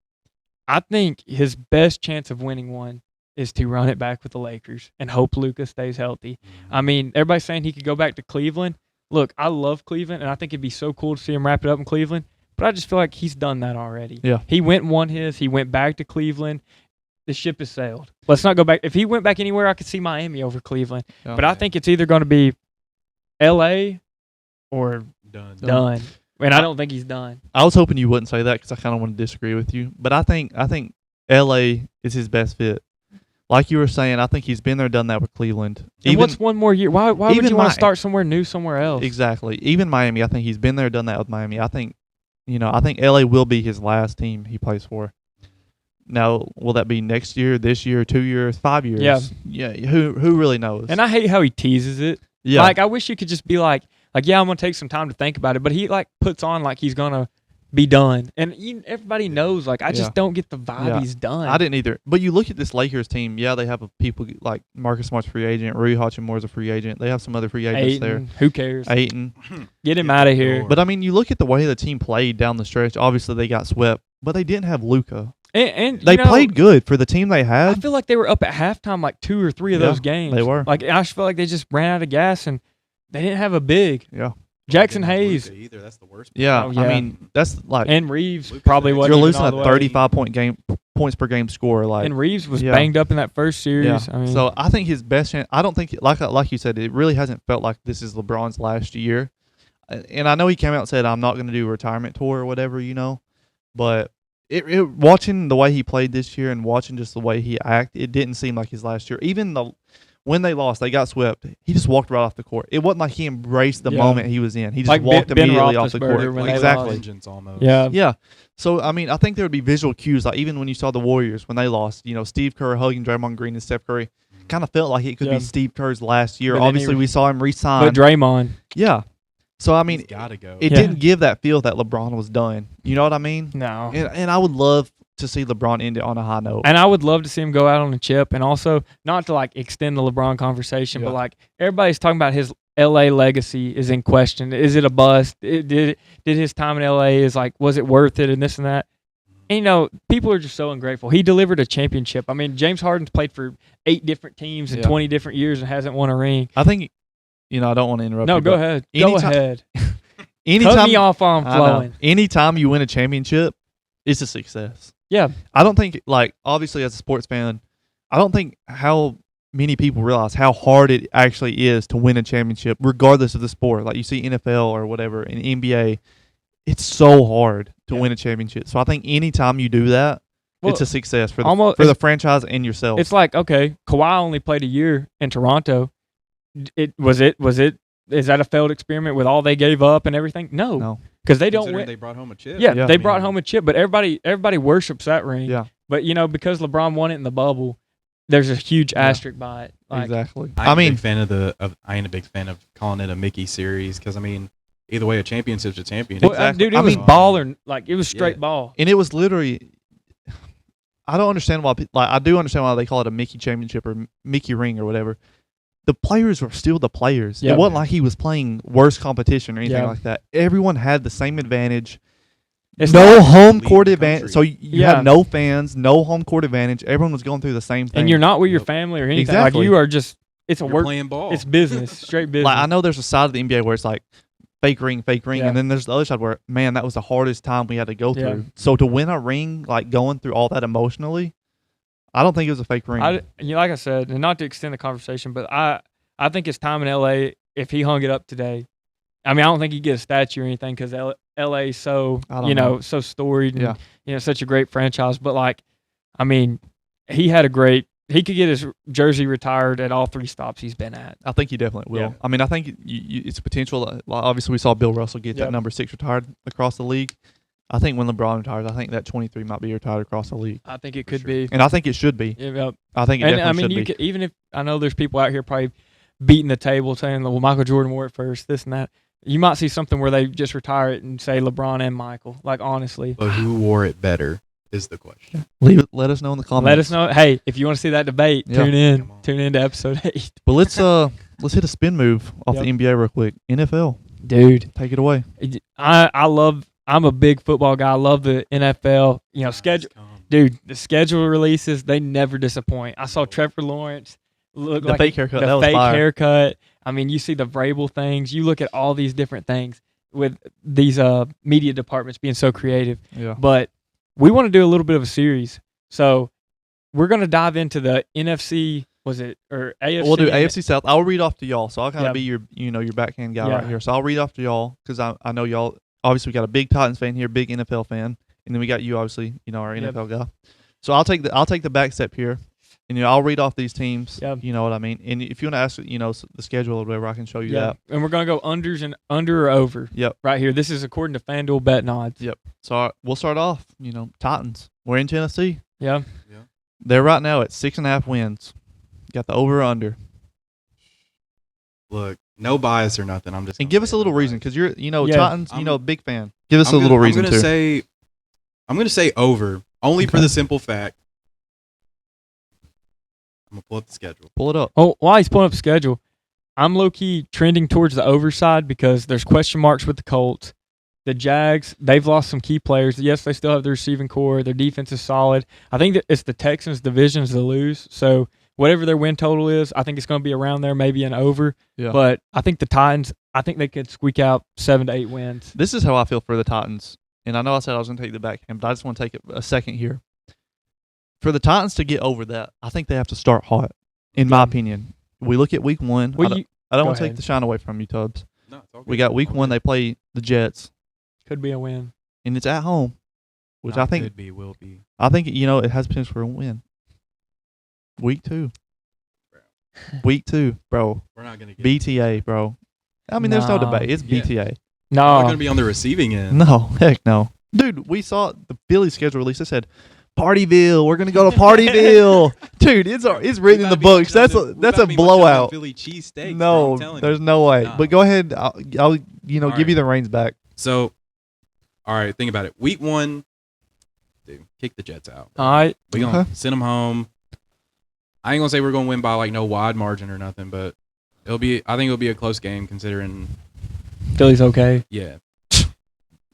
I think his best chance of winning one is to run it back with the Lakers and hope Luka stays healthy. I mean, everybody's saying he could go back to Cleveland. Look, I love Cleveland, and I think it'd be so cool to see him wrap it up in Cleveland. But I just feel like he's done that already. Yeah. He went and won his. He went back to Cleveland. The ship has sailed. Let's not go back. If he went back anywhere, I could see Miami over Cleveland. Yeah. But I think it's either going to be L.A. or Done. done. And I don't think he's done. I was hoping you wouldn't say that because I kind of want to disagree with you. But I think LA is his best fit. like you were saying, I think he's been there, done that with Cleveland. And what's one more year? Why would even you want to Mi- start somewhere new, somewhere else? Exactly. Even Miami, I think he's been there, done that with Miami. I think LA will be his last team he plays for. Now, will that be next year, this year, 2 years, 5 years? Yeah. Yeah. Who really knows? And I hate how he teases it. Yeah. Like, I wish you could just be like, yeah, I'm going to take some time to think about it. But he, like, puts on like he's going to be done. And everybody knows, like, I just don't get the vibe Yeah. he's done. I didn't either. But you look at this Lakers team, yeah, they have people like Marcus Smart's free agent, Rui Hachimura's a free agent. They have some other free agents there. Who cares? Aiton. Get him out of here. But, I mean, you look at the way the team played down the stretch. Obviously, they got swept, but they didn't have Luka. And They played good for the team they had. I feel like they were up at halftime like 2 or 3 of those games. they were. Like, I just feel like they just ran out of gas and they didn't have a big. Yeah. Jackson Didn't have Hayes Luka either. That's the worst. Yeah. Oh, yeah. I mean, that's like and Reeves Luka's probably there. wasn't you're even losing all a the way. points per game score. Like, And Reeves was Yeah. banged up in that first series. yeah. I mean, So I think his best chance. I don't think like you said, it really hasn't felt like this is LeBron's last year. And I know he came out and said I'm not going to do a retirement tour or whatever, but watching the way he played this year and watching just the way he acted, it didn't seem like his last year. Even when they lost, they got swept. He just walked right off the court. It wasn't like he embraced the Yeah. moment he was in. He just Like walked Ben immediately off the court. Roethlisberger when they Exactly. lost. Vengeance almost. yeah. Yeah. So, I mean, I think there would be visual cues. Like, even when you saw the Warriors, when they lost, Steve Kerr hugging Draymond Green and Steph Curry, kind of felt like it could Yeah. be Steve Kerr's last year. But then Obviously, we saw him resign. But Draymond. Yeah. So, I mean, He's gotta go. it Yeah. didn't give that feel that LeBron was done. You know what I mean? No. And I would love to see LeBron end it on a high note. And I would love to see him go out on a chip, and also not to like extend the LeBron conversation, but Yeah. like everybody's talking about his LA legacy is in question. Is it a bust? Did his time in LA was it worth it and this and that? And, people are just so ungrateful. He delivered a championship. I mean, James Harden's played for 8 different teams in Yeah. 20 different years and hasn't won a ring. I think, I don't want to interrupt No, you. go but ahead. Go anytime- ahead. Anytime, Cut me off while I'm I know. flowing. Anytime you win a championship, it's a success. Yeah. I don't think, obviously as a sports fan, I don't think how many people realize how hard it actually is to win a championship, regardless of the sport. Like you see NFL or whatever in NBA, it's so hard to win a championship. So I think anytime you do that, it's a success for the franchise and yourself. It's like, okay, Kawhi only played a year in Toronto. Is that a failed experiment with all they gave up and everything? No. Because they don't Considering win. They brought home a chip. Yeah, Yeah. they brought home a chip, but everybody worships that ring. Yeah. But because LeBron won it in the bubble, there's a huge asterisk by it. Like, Exactly. I ain't a big fan of calling it a Mickey series because either way, a championship's a championship. well, Exactly. dude, it I was mean- baller. Like it was straight Yeah. ball. And it was literally, I don't understand why, I do understand why they call it a Mickey championship or Mickey ring or whatever. The players were still the players. Yeah. It wasn't like he was playing worse competition or anything Yeah. like that. Everyone had the same advantage. It's No not- home lead court the advantage. country. So you Yeah. had no fans, no home court advantage. Everyone was going through the same thing. and you're not with your Yep. family or anything. Exactly. Like you are just. It's a You're work. playing ball. It's business. Straight business. like, I know there's a side of the NBA where it's like fake ring, Yeah. and then there's the other side where, man, that was the hardest time we had to go Yeah. through. So to win a ring, like going through all that emotionally, I don't think it was a fake ring. Like I said, and not to extend the conversation, but I think his time in LA, if he hung it up today, I mean, I don't think he'd get a statue or anything because LA is so, I don't know. so storied and, Yeah. such a great franchise. But, like, I mean, he could get his jersey retired at all 3 stops he's been at. I think he definitely will. Yeah. I mean, I think it's potential. Obviously, we saw Bill Russell get Yep. that number 6 retired across the league. I think when LeBron retires, I think that 23 might be retired across the league. I think it For could sure. be. And I think it should be. Yeah, I think it and definitely I mean, should you be. could, even if I know there's people out here probably beating the table saying, well, Michael Jordan wore it first, this and that. You might see something where they just retire it and say LeBron and Michael. Like, honestly. But who wore it better is the question. Let us know in the comments. Let us know. Hey, if you want to see that debate, Yeah. tune in. Come on. Tune in to episode 8. But let's hit a spin move off Yep. the NBA real quick. NFL, Dude, take it away. I'm a big football guy. I love the NFL. Schedule. Dude, the schedule releases, they never disappoint. I saw Trevor Lawrence look The like fake haircut, the that was fake fire. haircut. I mean, you see the Vrabel things. You look at all these different things with these media departments being so creative. Yeah. But we want to do a little bit of a series. So we're going to dive into the NFC, or AFC? We'll do AFC South. I'll read off to y'all. So I'll kind Yeah. of be your backhand guy Yeah. right here. So I'll read off to y'all because I know y'all. Obviously, we got a big Titans fan here, big NFL fan, and then we got you, obviously, our Yep. NFL guy. So I'll take the back step here. And I'll read off these teams. Yep. You know what I mean? And if you want to ask, the schedule or whatever, I can show you that. And we're going to go unders and under or over. Yep. Right here. This is according to FanDuel betting odds. Yep. So we'll start off, Titans. We're in Tennessee. Yeah. They're right now at 6.5 wins. Got the over or under. Look, no bias or nothing. I'm just And give us a little reason because you're, Titans, big fan. Give us a little reason I'm too. I'm going to say over, only for the simple fact. I'm going to pull up the schedule. Pull it up. Oh, while he's pulling up the schedule, I'm low-key trending towards the over side because there's question marks with the Colts. The Jags, they've lost some key players. Yes, they still have the receiving core. Their defense is solid. I think that it's the Texans' divisions to lose. So whatever their win total is, I think it's going to be around there, maybe an over. Yeah. But I think the Titans, I think they could squeak out 7 to 8 wins. This is how I feel for the Titans. And I know I said I was going to take the back hand, but I just want to take a second here. For the Titans to get over that, I think they have to start hot, in my opinion. We look at week 1. Well, I don't want go to take ahead. the shine away from you, Tubbs. No, it's all We good. got week 1. They play the Jets, Could be a win. and it's at home, which Not I think could be, will be. I think it has potential for a win. Week 2. Week 2, bro. We're not going to get BTA, bro. I mean, there's no No. debate. It's Yeah. BTA. We're not going No. to be on the receiving end. No, heck no. Dude, we saw the Philly schedule release. It said, Partyville. We're going to go to Partyville. Dude, it's written in the books. That's a blowout. Philly cheesesteaks, bro, No, I'm telling there's you. no way. Nah. But go ahead. I'll give right. you the reins back. So, all right, think about it. Week 1, dude, kick the Jets out. All right. We're going Okay. to send them home. I ain't going to say we're going to win by, like, no wide margin or nothing, but I think it'll be a close game considering, Philly's okay. yeah.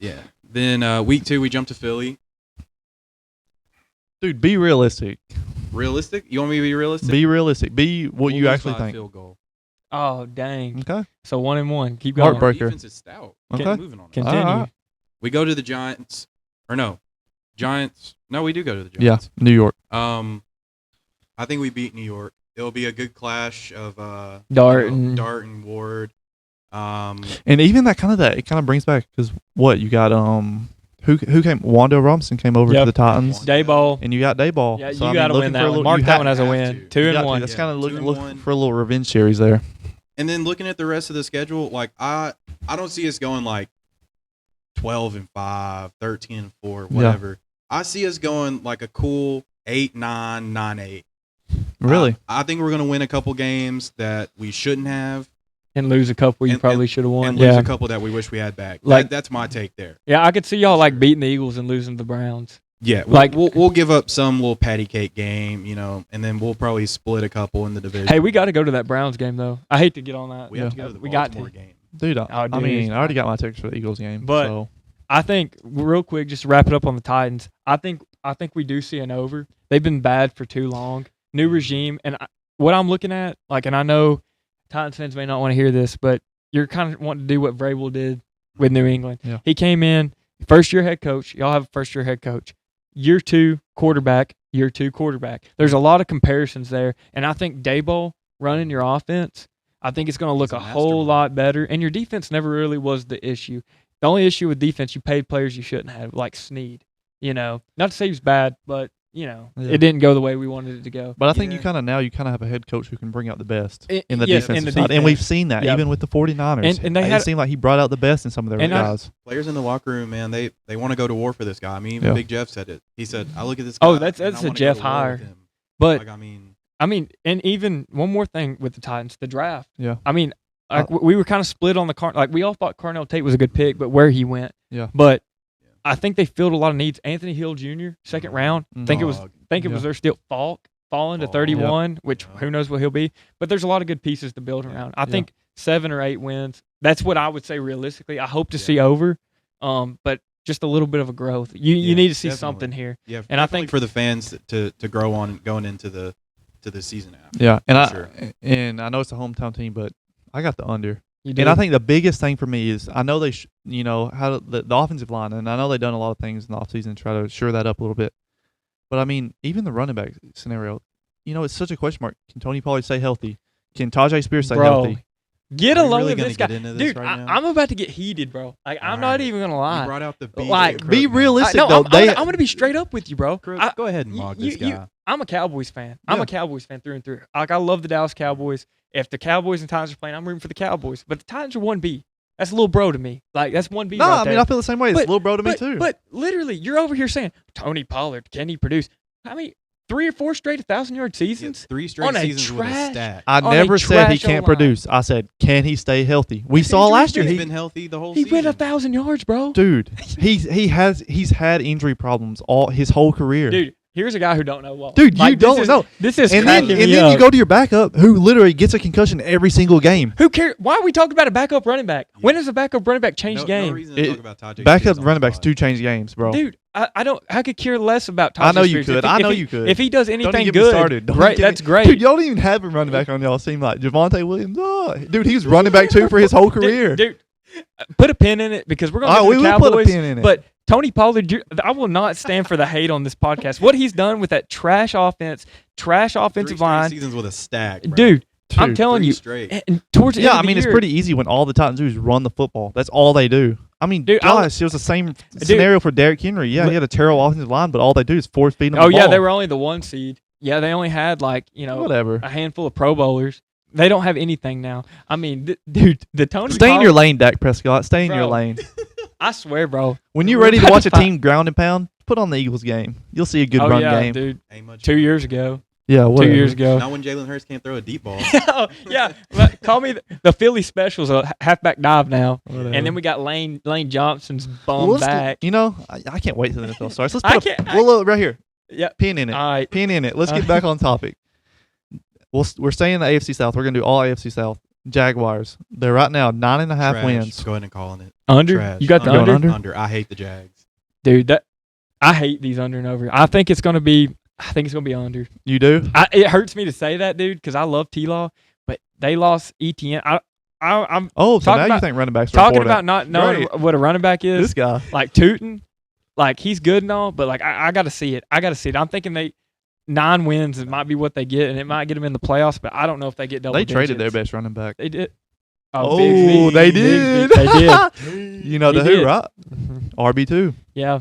Yeah. Then week 2, we jump to Philly. Dude, be realistic. Realistic? You want me to be realistic? Be realistic. Be what We'll you lose actually by a think. Field goal. Oh, dang. Okay. So 1-1. Keep going. Heartbreaker. Defense is stout. Okay. Keep moving on it. Continue. All right. We go to the Giants. Or no. Giants. No, we do go to the Yeah, Giants. New York. I think we beat New York. It'll be a good clash of Dart Dart and Ward. And even it kind of brings back because what you got who came Wando Robinson came over Yep. to the Titans Dayball. and you got Dayball. Yeah, So, you I mean, got to looking win for that a one. little- Mark you that have- one as a have win. to. 2 you and got to. 1. That's Yeah, kind of 2 and looking 1. for a little revenge series there. And then looking at the rest of the schedule, like I don't see us going like 12-5, 13-4, whatever. I see us going like a cool 8-9, 9-8. Really? I think we're gonna win a couple games that we shouldn't have, And lose a couple you And- probably should have won. and lose Yeah. a couple that we wish we had back. Like- That's my take there. Yeah, I could see y'all like beating the Eagles and losing to the Browns. Yeah, Like- we'll give up some little patty cake game, and then we'll probably split a couple in the division. Hey, we got to go to that Browns game though. I hate to get on that. we have to go to the We got Baltimore to. game. Dude, Oh, I dude, mean, it's- I already got my tickets for the Eagles game. But- so I think real quick, just to wrap it up on the Titans. I think we do see an over. They've been bad for too long. New regime, and what I'm looking at, like, and I know Titans fans may not want to hear this, but you're kind of wanting to do what Vrabel did with New England. Yeah. He came in, first year head coach. Y'all have a first year head coach. Year 2 quarterback. Year 2 quarterback. There's a lot of comparisons there, and I think Daboll running your offense, I think it's going to look He's a a whole mastermind. lot better. And your defense never really was the issue. The only issue with defense, you paid players you shouldn't have, like Snead. Not to say he's bad, but Yeah. it didn't go the way we wanted it to go. But I think Yeah. you kind of have a head coach who can bring out the best I- in the yes, defensive in the side. And defense. we've seen that Yep. even with the 49ers. And they it had- seemed like he brought out the best in some of their And guys. Players in the locker room, man, they want to go to war for this guy. I mean, even Yeah. Big Jeff said it. He said, "I look at this guy." Oh, and that's I a wanna go Jeff to war hire. with him." But Like, I mean, and even one more thing with the Titans, the draft. Yeah. I mean, like we were kind of split on like we all thought Carnell Tate was a good pick, but where he went. Yeah. But I think they filled a lot of needs. Anthony Hill Jr. second round. Mhm. Think it was Yeah. their still falling to Falk. 31, which Yeah. who knows what he'll be. But there's a lot of good pieces to build around. I Yeah. think 7 or 8 wins. That's what I would say realistically. I hope to Yeah. see over, but just a little bit of a growth. You Yeah, need to see definitely. something here. Yeah, And I definitely think- for the fans to grow on going into the season after. Yeah. And Sure. I know it's a hometown team, but I got the under. You And I do. think the biggest thing for me is I know they, how the offensive line, and I know they've done a lot of things in the offseason to try to shore that up a little bit. But I mean, even the running back scenario, it's such a question mark. Can Tony Pollard stay healthy? Can Tajay Spears stay Bro, healthy? get a Are we load really of gonna this guy, get into this dude. right now? I'm about to get heated, bro. Like I'm not Alright. even gonna You lie. brought out the Like, Crook be now. realistic No, though. I'm gonna be straight up with you, bro. Crook, I- go ahead and mock this guy. I'm a Cowboys fan. I'm Yeah. a Cowboys fan through and through. Like, I love the Dallas Cowboys. If the Cowboys and Titans are playing, I'm rooting for the Cowboys. But the Titans are 1B. That's a little bro to me. Like, that's 1B No, right I mean there. I feel the same way. It's But- little bro to me too. But literally, you're over here saying, Tony Pollard, can he produce? I mean, 3 or 4 straight 1,000-yard Yeah, seasons? 3 straight on a seasons with a trash- stack. I on a never said he trash can't O-line. produce. I said, can he stay healthy? We saw injuries last year. He's He, been healthy the whole He season. went 1,000 yards, bro. dude, he's had injury problems all his whole career. Dude, here's a guy who don't know well. Dude, you This don't is- know. This is And then cracking me you up. go to your backup who literally gets a concussion every single game. Who cares? Why are we talking about a backup running back? When does a backup running back change No game? reason to It- talk about Tajay Backup Spears on running the backs spot. do change games, bro. Dude, I don't. I could care less about Tajay I know you Spears. could. If he- I know if he- you could. If he does Don't anything even get me good, started. Don't great. get me- That's great. Dude, y'all don't even have a running back on y'all team like Javonte Williams. Oh, dude, he was running back too for his whole career. Dude, put a pin in it because we're going All to right, get we the will put a Cowboys. pin in it. But Tony Pollard, I will not stand for the hate on this podcast. What he's done with that trash offense, trash 3 offensive straight line, seasons with a stack, bro. dude. I'm Dude, telling 3 you, straight. and towards the Yeah, end I of the mean, it's year- pretty easy when all the Titans do is run the football. That's all they do. I mean, Dude, gosh, it was the same scenario for Derrick Henry. Yeah, he had a terrible offensive line, but all they do is force feed him Oh the yeah, ball. they were only the 1 seed. Yeah, they only had Whatever. a handful of Pro Bowlers. They don't have anything now. I mean, dude, the Tony. Stay in Pollard- your lane, Dak Prescott. Stay in your Bro. lane. I swear, bro. When you're We're ready to about watch to a find- team ground and pound, put on the Eagles game. You'll see a good Oh run yeah, game. dude. Ain't much 2 years ago. Yeah, 2 whatever. years ago. Not when Jalen Hurts can't throw a deep ball. Oh, yeah, but call me the Philly specials, a halfback dive now, Whatever. and then we got Lane Johnson's Well, bum let's do- back. You know, I can't wait till the NFL starts. Let's I put can't- well, look, right here. Yeah, Pin in it. all right. Pin in it. Let's get back on topic. We're staying in the AFC South. We're gonna do all AFC South. Jaguars. They're right now 9.5 Trash. wins. Go ahead and calling it. Under. Trash. You got the Going under? under? Under. I hate the Jags. Dude. That I hate these under and over. I think it's gonna be under. You do? It hurts me to say that, dude, because I love T-Law, but they lost ETN. I'm Oh, so Talk now you about- think running backs are talking important. about not knowing Great. what a running back is. This guy. Like Tootin, like he's good and all, but like I got to see it. I'm thinking 9 wins. It might be what they get, and it might get them in the playoffs. But I don't know if they get double. They traded their digits. best running back. They did. Oh, Bigsby, they Bigsby, did. They did. You know the He who, did. right? RB2. Yeah,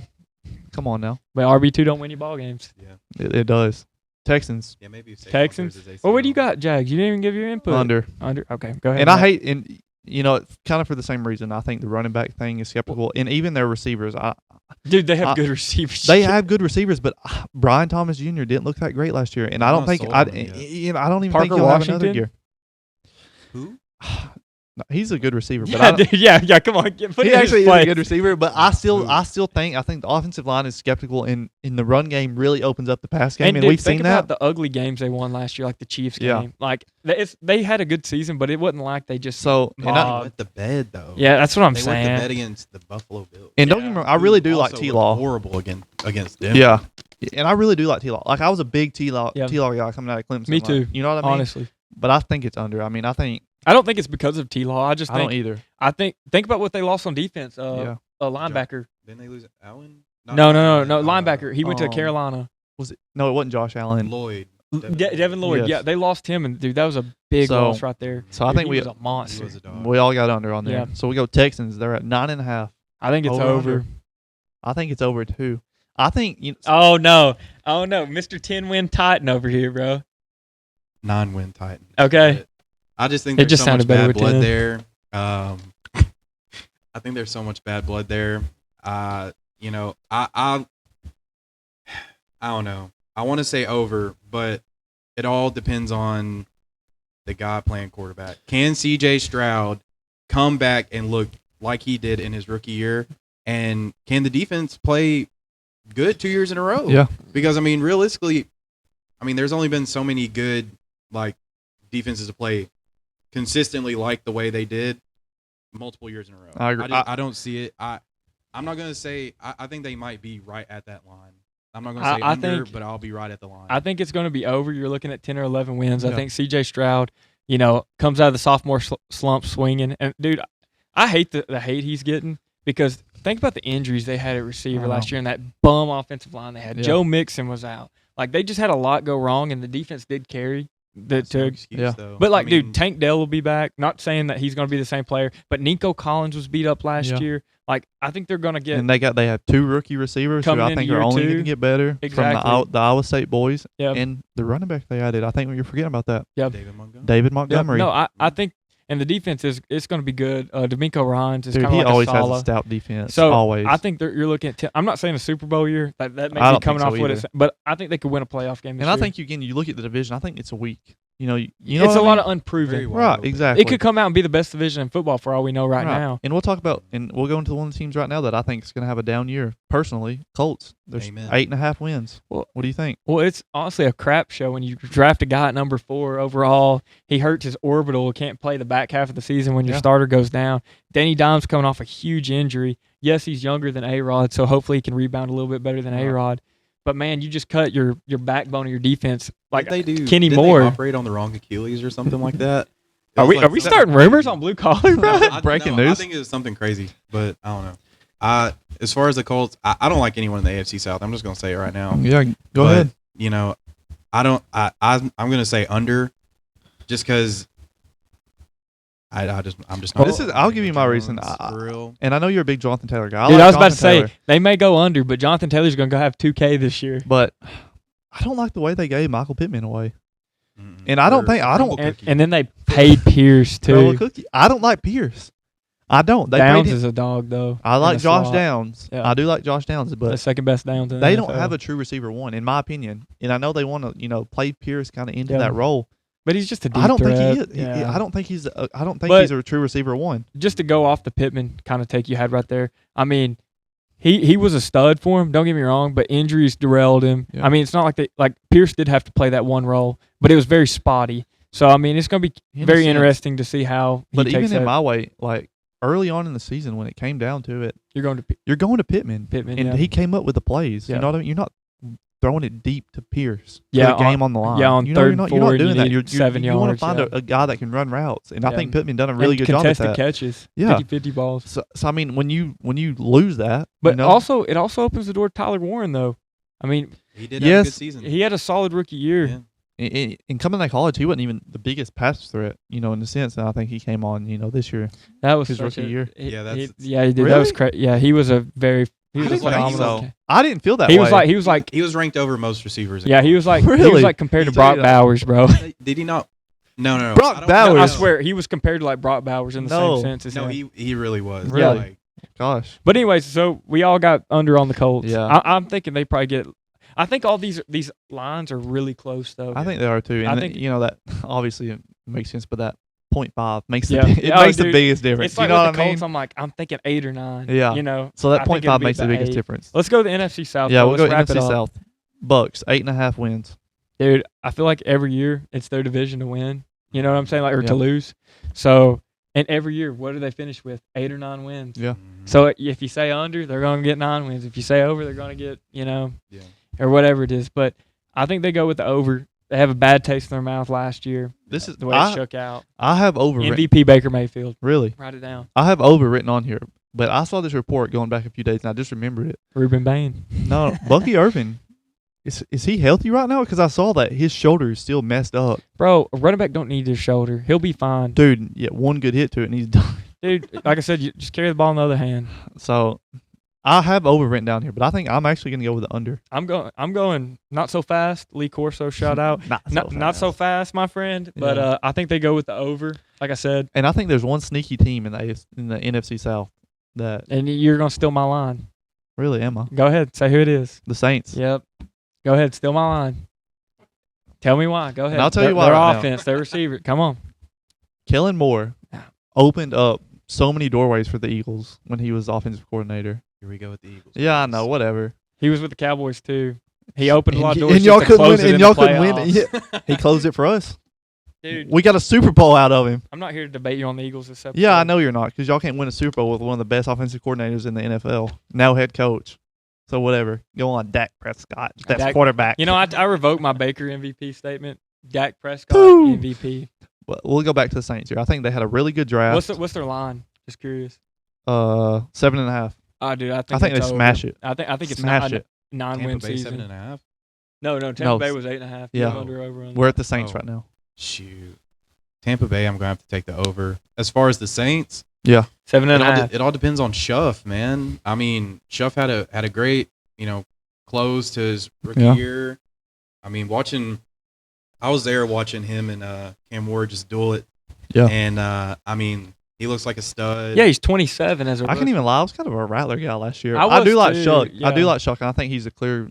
Come on now. but RB2 don't win you ball games. Yeah. It does. Texans Yeah, maybe if Saquon Texans? tears his Well, what do you ACL. got, Jags? You didn't even give your input. under. Under. Okay, go ahead. And I Matt. hate, and you know, it's kind of for the same reason. I think the running back thing is skeptical, and even their receivers. Dude, they have I- good receivers. They have good receivers, but Brian Thomas Jr. didn't look that great last year, and I I'm don't not think sold I. on him yet. You know, I don't even Parker think he'll have another Washington? year. Who? No, he's a good receiver, but Yeah, I, dude, yeah. Come on, put he it in his actually is a place. good receiver. But I Who? still think the offensive line is skeptical, and in the run game really opens up the pass game, and dude, we've think seen about that. the ugly games they won last year, like the Chiefs Yeah. game. Like they had a good season, but it wasn't like they just. So, and, Mob. I, Went to bed though. yeah, that's what I'm They went to bed saying. against the Buffalo Bills. and don't Yeah. get me wrong, I really Who do like also T looked Law. Horrible against them. Yeah, and I really do like T Law. Like I was a big T Law Yeah. guy coming out of Clemson. Me like, too, you know what I mean? Honestly, But I think it's under. I mean, I don't think it's because of T-Law. I just I don't think either. think about what they lost on defense. Yeah. A linebacker. Didn't they lose Allen? No, linebacker. He went to um, Carolina. Was it? No, it wasn't Josh Allen. Lloyd. Devin Lloyd. Yes. Yeah, they lost him, and dude, that was a big So- loss right there. So I Dude, think he we was a monster. He was a dog. we all got under on there. Yeah. So we go Texans. They're at 9.5. I think it's Over, over. under. I think it's over too. I think Oh no, Mr. 10-win Titan over here, bro. 9-win Titans. Okay. I just think It there's just so much sounded better bad with blood 10. there. I think there's so much bad blood there. You know, I don't know. I want to say over, but it all depends on the guy playing quarterback. Can CJ Stroud come back and look like he did in his rookie year? And can the defense play good 2 years in a row? Yeah. Because, I mean, realistically, there's only been so many good, like, defenses to play consistently like the way they did multiple years in a row. I agree. I don't see it. I'm not going to say – I think they might be right at that line. I'm not going to say I under, think- but I'll be right at the line. I think it's going to be over. You're looking at 10 or 11 wins. I Yeah. think C.J. Stroud, comes out of the sophomore slump swinging. And, dude, I hate the hate he's getting because think about the injuries they had at receiver I last know. year and that bum offensive line they had. Yeah. Joe Mixon was out. Like, they just had a lot go wrong, and the defense did carry. That's no excuse, yeah. though. But, like, I mean, dude, Tank Dell will be back. Not saying that he's going to be the same player, but Nico Collins was beat up last Yeah. year. Like I think they're gonna get And they have 2 rookie receivers who Coming I into think are year only 2. going to get better Exactly. from the Iowa State boys. yeah, And the running back they added, I think you're forgetting about that. David Montgomery. David yeah. Montgomery. No, I think and the defense it's going to be good. D'Amico Ryans is Dude, kind of he like always a has Sala. a stout defense. So always. I think you're looking at. I'm not saying a Super Bowl year. That may I be don't coming think off so what either. it's. But I think they could win a playoff game. This and I year. think you look at the division. I think it's a weak. You know, you know it's what a I lot mean? of unproven. Very wide Right, open. exactly. It could come out and be the best division in football for all we know right now. And we'll talk about, and we'll go into one of the teams right now that I think is going to have a down year. Personally, Colts. There's Amen. 8.5 wins. Well- What do you think? Well, it's honestly a crap show when you draft a guy at number 4 overall. He hurts his orbital, can't play the back half of the season when your Yeah. starter goes down. Danny Dimes coming off a huge injury. Yes, he's younger than A-Rod, so hopefully he can rebound a little bit better than Right. A-Rod. But man, you just cut your backbone of your defense. Like Did they do Kenny did Moore. They operate on the wrong Achilles or something like that. It Are was we like- starting rumors on blue collar, bro? Breaking I news. think it was something crazy, but I don't know. As far as the Colts, I don't like anyone in the AFC South. I'm just gonna say it right now. Yeah, go But, ahead. You know, I don't. I'm gonna say under, just because. I'm just not. This is- I'll give you my reason. For real. And I know you're a big Jonathan Taylor guy. Dude, like I was about to Jonathan say Taylor, they may go under, but Jonathan Taylor's going to go have 2K this year. but I don't like the way they gave Michael Pittman away. Mm-mm. And I don't For think- I don't- Rumble Cookie. And then they paid Pierce Throw a too. cookie. I don't like Pierce. I don't. They Downs paid him. is a dog though. I in like the Josh slot. Downs. Yeah. I do like Josh Downs, The but second best Downs in the they don't NFL. have a true receiver one, in my opinion. And I know they want to, play Pierce kind of into Yeah. that role. But he's just a deep I don't threat. think he is. Yeah. I don't think he's. I don't think But- he's a true receiver one. Just to go off the Pittman kind of take you had right there. I mean, he was a stud for him. Don't get me wrong, but injuries derailed him. Yeah. I mean, it's not like Pierce did have to play that one role, but it was very spotty. So I mean, it's going to be In a very sense. interesting to see how he But takes even that. in my way, like early on in the season when it came down to it, You're going to you're going to Pittman, Pittman, and yeah. he came up with the plays. Yeah. You know what I mean? You're not throwing it deep to Pierce. Yeah, the game on the line. on you third you're and not, four, you're not and you doing that. need You're 7 you want to yards, find yeah. a guy that can run routes, and I Yeah. think Pittman done a really And good job at contested that. catches. Yeah. 50-50 balls. So I mean, when you lose that, But you know, also, it also opens the door to Tyler Warren, though. I mean, He did have a Yes. good season. he had a solid rookie year. Yeah. in coming to college, he wasn't even the biggest pass threat, in the sense that I think he came on, this year. That was His such rookie a- year? he- Yeah, he, that's- yeah, he did. That was Really? crazy. Yeah, he was a very. He I was didn't think phenomenal. so. I didn't feel that He way. was like. He was ranked over most receivers. in Yeah, he was like. He Really? was like compared to He's like Brock Bowers, bro. college. Did he not? No. Brock I don't- Bowers. I was- swear he was compared to like Brock Bowers in the No. same sense as No, him. he really was. Really? Like, Gosh. But anyways, so we all got under on the Colts. Yeah. I'm thinking they probably get. I think all these lines are really close though. I think they are too. And I think- that obviously it makes sense, but that 0.5 makes Yeah. it Yeah, makes the dude, biggest difference. It's like you know with what the I mean? Colts. I'm like, I'm thinking 8 or 9. Yeah. You know. So that I think 0.5 it'll be makes the about biggest 8. difference. Let's go to the NFC South. Yeah, though. we'll go Let's wrap it NFC up. South. Bucks 8.5 wins. Dude, I feel like every year it's their division to win. You know what I'm saying? Like, or Yeah. to lose. So, and every year, what do they finish with? 8 or 9 wins. Yeah. So if you say under, they're going to get 9 wins. If you say over, they're going to get, Yeah. or whatever it is. But I think they go with the over. They have a bad taste in their mouth last year. This is The way it shook out. I have over MVP Baker Mayfield. really. Write it down. I have over written on here, but I saw this report going back a few days and I just remembered it. Ruben Bain. No, Bucky Irvin. Is he healthy right now? Because I saw that his shoulder is still messed up. Bro, a running back don't need his shoulder. He'll be fine. Dude, yeah, one good hit to it and he's done. Dude, like I said, you just carry the ball in the other hand. So I have over written down here, but I think I'm actually going to go with the under. I'm going not so fast. Lee Corso, shout out. Not so fast, my friend. But Yeah. I think they go with the over, like I said. And I think there's one sneaky team in the NFC South that And you're going to steal my line. really am I? Go ahead. Say who it is. The Saints. Yep. Go ahead. Steal my line. Tell me why. Go ahead. I'll tell you why Their right now. offense, their receiver. Come on. Kellen Moore Yeah. opened up so many doorways for the Eagles when he was offensive coordinator. Here we go with the Eagles. Yeah, I know, whatever. He was with the Cowboys, too. He opened a lot of doors And just y'all to couldn't close win. it And in y'all the couldn't win. playoffs. Yeah. He closed it for us. Dude, We got a Super Bowl out of him. I'm not here to debate you on the Eagles this episode. Yeah, I know you're not, because y'all can't win a Super Bowl with one of the best offensive coordinators in the NFL. Now head coach. So whatever. Go on, Dak Prescott. That's Dak- quarterback. You know, I revoked my Baker MVP statement. Dak Prescott Boom. MVP. But we'll go back to the Saints here. I think they had a really good draft. What's their line? Just curious. 7.5. Oh, dude, I I think think they it's over. smash it. I think it's Smash not it. a 9-win Tampa Bay season. 7.5. No, Tampa No, Bay was 8.5. yeah. Under over. We're at the Saints Oh. right now. Shoot. Tampa Bay, I'm going to have to take the over. As far as the Saints, Yeah. 7.5. It all depends on Schuff, man. I mean, Schuff had a great, close to his rookie year. I mean, I was there watching him and Cam Ward just duel it. Yeah. And I mean, he looks like a stud. Yeah, he's 27 as a I rookie. can't even lie. I was kind of a Rattler guy last year. I I do was like too, Shuck. yeah. I do like Shuck, and I think he's a clear,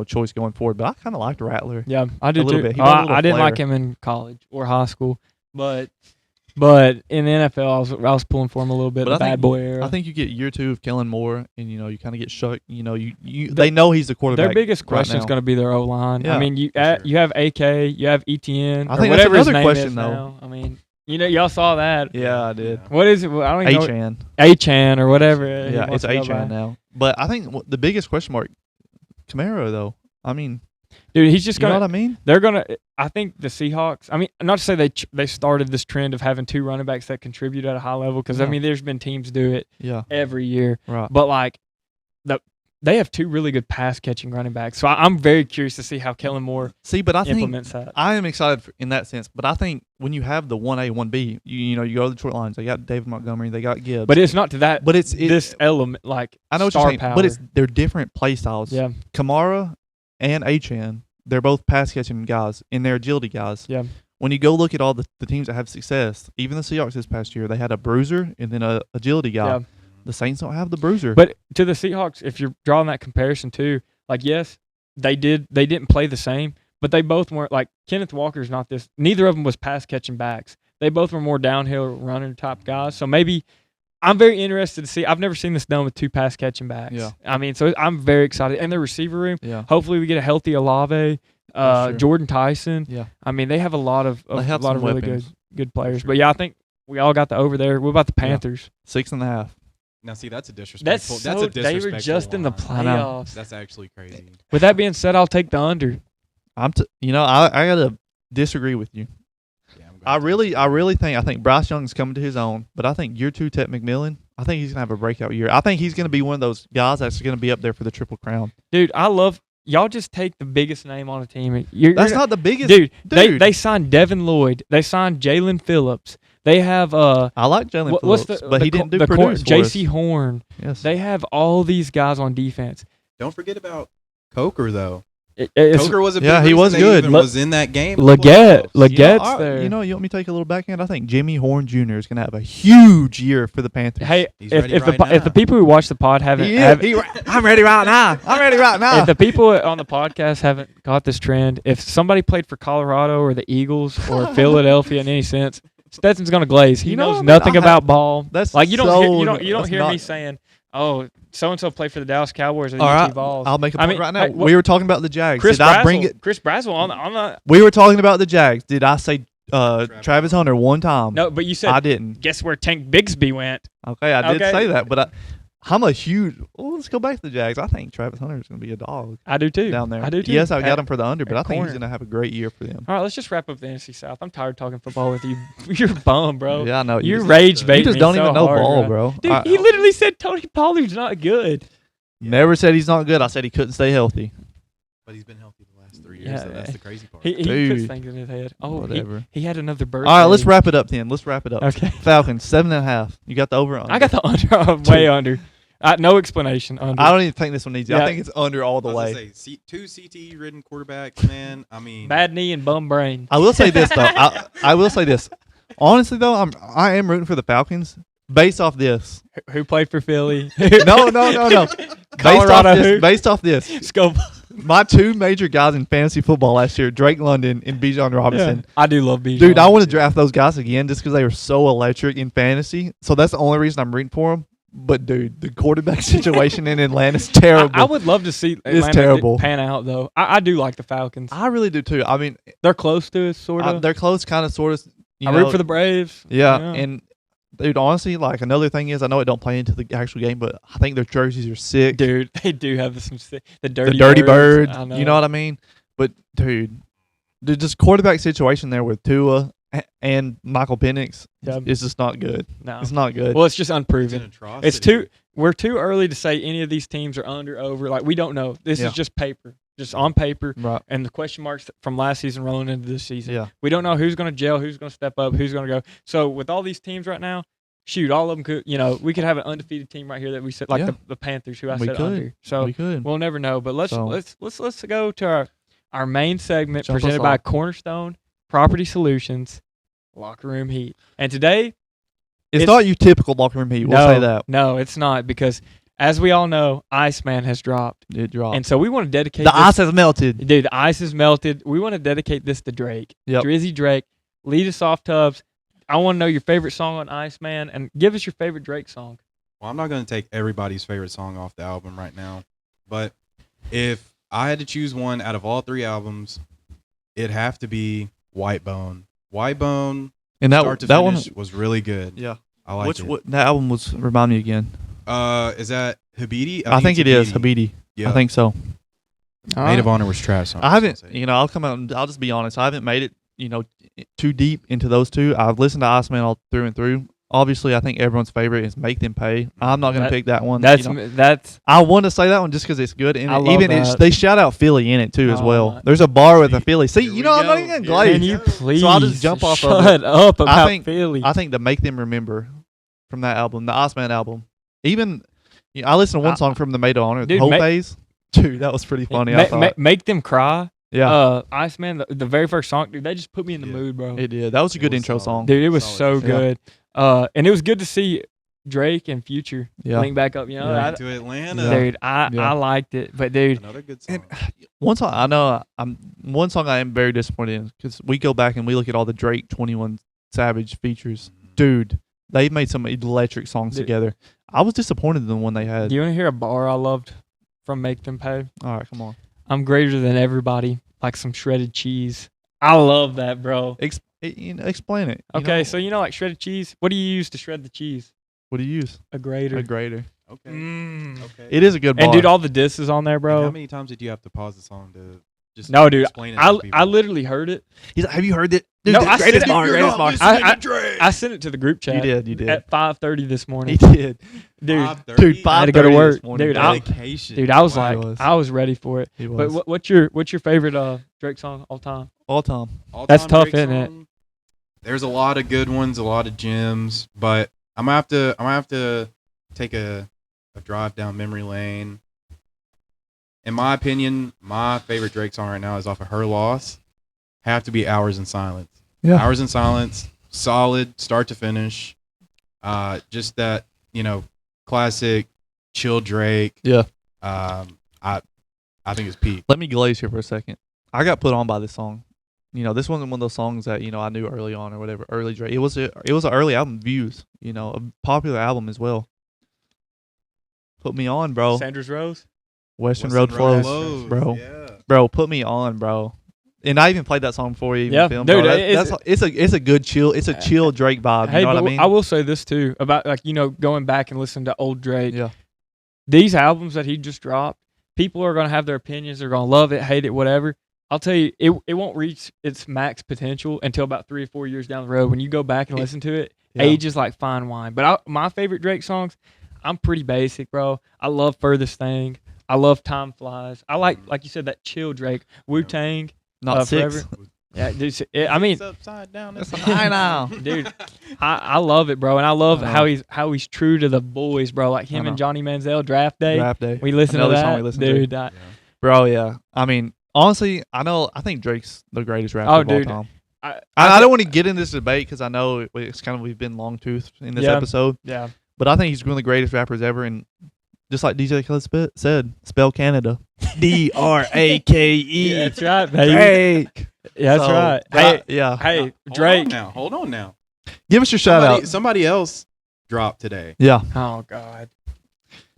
choice going forward. But I kind of liked Rattler. Yeah, I do A little too. bit. He brought a little I didn't flair. like him in college or high school, but in the NFL, I was pulling for him a little bit. But The bad boy era. I think you get year 2 of Kellen Moore, and you kind of get Shuck. They know he's the quarterback. their biggest right question is now. going to be their O line. Yeah, I mean, you for sure. you have AK, you have ETN, I or think that's whatever his another name question, is though. now. I mean, y'all saw that. Yeah, I did. What is it? Well, I don't even know. Achan. Achan or whatever. he Yeah, wants it's to go by. Achan now. But I think the biggest question mark, Camaro though. I mean, Dude, he's just you know going what to. I mean? They're gonna. I think the Seahawks. I mean, not to say they started this trend of having 2 running backs that contribute at a high level, because I Yeah. mean, there's been teams do it Yeah. every year. Right. But like, they have 2 really good pass catching running backs. So I'm very curious to see how Kellen Moore See, but I think implements that. I am excited in that sense. But I think when you have the 1A, 1B, you go to the Detroit Lions. They got David Montgomery. They got Gibbs. But it's not to that. But it's this element like I know what star you're saying. power. But they're different play styles. yeah, Kamara and Achan, they're both pass catching guys and they're agility guys. yeah. When you go look at all the teams that have success, even the Seahawks this past year, they had a bruiser and then a agility guy. Yeah. The Saints don't have the bruiser. But to the Seahawks, if you're drawing that comparison too, like yes, they didn't play the same, but they both weren't like Kenneth Walker's not this. Neither of them was pass catching backs. They both were more downhill running type guys. So maybe I'm very interested to see. I've never seen this done with 2 pass catching backs. Yeah. I mean, so I'm very excited. And their receiver room. yeah. Hopefully, we get a healthy Olave, For sure. Jordan Tyson. Yeah. I mean, they have a lot of They have a lot some of really weapons. good players. sure. But yeah, I think we all got the over there. What about the Panthers? 6.5. Now, see, that's a That's disrespectful. so. That's a They disrespectful were just in the line. I know. playoffs. That's actually crazy. With that being said, I'll take the under. I gotta disagree with you. Yeah, I'm I going really think Bryce Young's coming to his own, but I think year 2 Ted McMillan, I think he's gonna have a breakout year. I think he's gonna be one of those guys that's gonna be up there for the Triple Crown. Dude, I love y'all. Just take the biggest name on a team. That's not the biggest. dude. dude. They signed Devin Lloyd. They signed Jalen Phillips. They have I like Jalen what's Phillips, the but the he co- didn't do the produce for J.C. us. Horn. Yes. They have all these guys on defense. Don't forget about Coker, though. It's Coker was a big Yeah, he reason was they good. even was in that game. Leggett. Playoffs. Leggett's there. You want me to take a little backhand? I think Jimmy Horn Jr. is gonna have a huge year for the Panthers. Hey, He's if ready if right the if the now. people who watch the pod haven't, I'm ready right now. I'm ready right now. if the people on the podcast haven't got this trend, if somebody played for Colorado or the Eagles or Philadelphia in any sense, Stetson's gonna glaze. He You know knows what, man? nothing I about have- ball. That's Like you don't so hear, you don't that's hear me not- saying, "Oh, so and so played for the Dallas Cowboys or All UT right, Vols." I'll make a I point mean, right now. hey, what- We were talking about the Jags. Chris Did I bring Brassel, it? Chris Brassel on the We were talking about the Jags. Did I say Travis Hunter one time? no, but you said I didn't. guess where Tank Bigsby went. Okay, I did Okay. say that, but I'm a huge. Well, let's go back to the Jags. I think Travis Hunter is going to be a dog I do too. down there. I do too. Yes, I got At- him for the under, but at I think he's corner. going to have a great year for them. All right, let's just wrap up the NFC South. I'm tired of talking football with you. You're bum, bro. Yeah, I know. You're just- rage you baiting. You just me don't so even know hard, ball, bro. Dude, I he literally said Tony Pollard's not good. never said he's not good. I said he couldn't stay healthy. But he's been healthy the last 3 years, so Yeah. that's the crazy part. He puts Dude. things in his head. Oh, Whatever. he had another birthday. All right, let's wrap it up then. Let's wrap it up. Okay. Falcons 7.5. You got the over. Under. I got the under, way under. No explanation. Under. I don't even think this one needs it. Yeah. I think it's under all the I was way. gonna say, 2 CTE-ridden quarterbacks, man. I mean, Bad knee and bum brain. I will say this though. I will say this. Honestly though, I am rooting for the Falcons based off this. Who played for Philly? No. Colorado Based off this. Scope. My 2 major guys in fantasy football last year, Drake London and Bijan Robinson. I do love Bijan. Dude, I want to draft those guys again just because they were so electric in fantasy. So that's the only reason I'm rooting for them. But dude, the quarterback situation in Atlanta's terrible. I would love to see Atlanta terrible. pan out though. I do like the Falcons. I really do too. I mean, They're close to us, sort of. they're close, kind of, sort of. I root for the Braves. Yeah, and dude, honestly, like another thing is, I know it don't play into the actual game, but I think their jerseys are sick. Dude, they do have some the dirty the dirty birds. I know. You know what I mean? But dude, just quarterback situation there with Tua and Michael Penix Yeah. is just not good. No. It's not good. Well, it's just it's an unproven. atrocity. It's too. We're too early to say any of these teams are under, over. Like we don't know. This Yeah. is just paper, just on paper, Right. and the question marks from last season rolling into this season. Yeah. We don't know who's going to gel, who's going to step up, who's going to go. So with all these teams right now, shoot, all of them could. We could have an undefeated team right here that we said, like Yeah. the Panthers, who I We said could. under. So we could. we'll never know. But let's So- let's go to our main segment Jump us presented by off. Cornerstone Property Solutions, Locker Room Heat. And today, It's it's- not your typical locker room heat. We'll say that. No, it's not, because as we all know, Iceman has dropped. It dropped. And so we want to dedicate The this, ice has melted. Dude, the ice is melted. We want to dedicate this to Drake. Yep. Drizzy Drake, lead us off, Tubbs. I want to know your favorite song on Iceman, and give us your favorite Drake song. Well, I'm not going to take everybody's favorite song off the album right now, but if I had to choose one out of all 3 albums, it'd have to be White Bone. White Bone, And start to that one. finish, was really good. Yeah. I liked it. What that album was? Remind me again. Is that Habidi? I think it it's is Habidi. Yeah. I think so. Maid of Honor was trash. I haven't. I'll come out and I'll just be honest. I haven't made it. Too deep into those two. I've listened to Iceman all through and through. Obviously, I think everyone's favorite is Make Them Pay. I'm not gonna That- pick that one. That's I want to say that one just because it's good, and I love even that. they shout out Philly in it too as Oh, well. There's a bar with a Philly. See, Here we I'm not go. even gonna Here glaze. Can you please I'll just jump off of shut up about think- Philly? I think to Make Them Remember from that album, the Iceman album. Even I listened to one song from the Maid of Honor, Dude, Whole Ma- Phase. Dude, that was pretty funny. I thought. Make them cry. Yeah, Iceman, the very first song, dude, they just put me in the Yeah. mood, bro. it did. That was a It good was intro solid. song. Dude, it was Solid. so Yeah. good. And it was good to see Drake and Future Yeah. link back up. Yeah. to Atlanta. Yeah. Dude, I Yeah. liked it. But dude, Another good song. One song I know one song I am very disappointed in because we go back and we look at all the Drake 21 Savage features. Dude, they made some electric songs Dude. together. I was disappointed in the one they had. do you want to hear a bar I loved from Make Them Pay? All right, come on. I'm greater than everybody, like some shredded cheese. I love that, bro. Explain it. Okay, so like shredded cheese. What do you use to shred the cheese? what do you use? A grater. A grater. Okay. Mm. Okay. It is a good bar. And dude, all the disses on there, And bro. how many times did you have to pause the song to just No, dude, explain it to I people? literally heard it. He's like, have you heard it? Dude, No, the I greatest said it. bar, You're greatest bar. I sent it to the group chat. You did. At 5:30 this He morning, did. dude. 5:30? Dude, I had to go to 5:30 work. this morning, Dude, bro. I- Dedication. Dude, I was Wow. like, He was. I was ready for it. He was. But what's your favorite Drake song all time? all time. All-time That's tough, Drake isn't it? song, there's a lot of good ones, a lot of gems, but I'm gonna have to take a drive down memory lane. In my opinion, my favorite Drake song right now is off of Her Loss. Have to be Hours in Silence. Yeah. Hours in Silence, solid start to finish. Just that, classic chill Drake. Yeah. I think it's peak. Let me glaze here for a second. I got put on by this song. This wasn't one of those songs that I knew early on or whatever. Early Drake. It was an early album. Views. A popular album as well. Put me on, bro. Sanders Rose. Western Western Road Road Flows, bro. Yeah. Bro, put me on, bro. And I even played that song before you even Yeah, filmed. dude, bro. it's- It's a good chill. It's a chill Drake vibe. Hey, You know but what I mean? I will say this too about going back and listening to old Drake. Yeah. These albums that he just dropped, people are gonna have their opinions. They're gonna love it, hate it, whatever. I'll tell you, it won't reach its max potential until about 3 or 4 years down the road. When you go back and listen to it, Yeah. age is like fine wine. But my favorite Drake songs, I'm pretty basic, bro. I love Furthest Thing. I love Time Flies. I like you said, that chill Drake. Wu Tang. Not Forever. six. Yeah, dude. I mean, It's upside down. I know. dude, I love it, bro, and I love I know. how he's true to the boys, bro. Like him I know. and Johnny Manziel, Draft Day. Draft Day. We listen to Another that, song we listen to. dude. Bro, yeah. I mean, honestly, I think Drake's the greatest rapper Oh, of all dude. time. I I don't want to get in this debate because I know we've been long toothed in this Yeah. episode, yeah. but I think he's one of the greatest rappers ever. And just like DJ Khaled said, spell Canada, DRAKE. Yeah, that's right, baby. Drake. Yeah, that's So, right. but Hey, yeah. hey, Drake. Hold on now. Give us your shout out. Somebody else dropped today. Yeah. Oh God.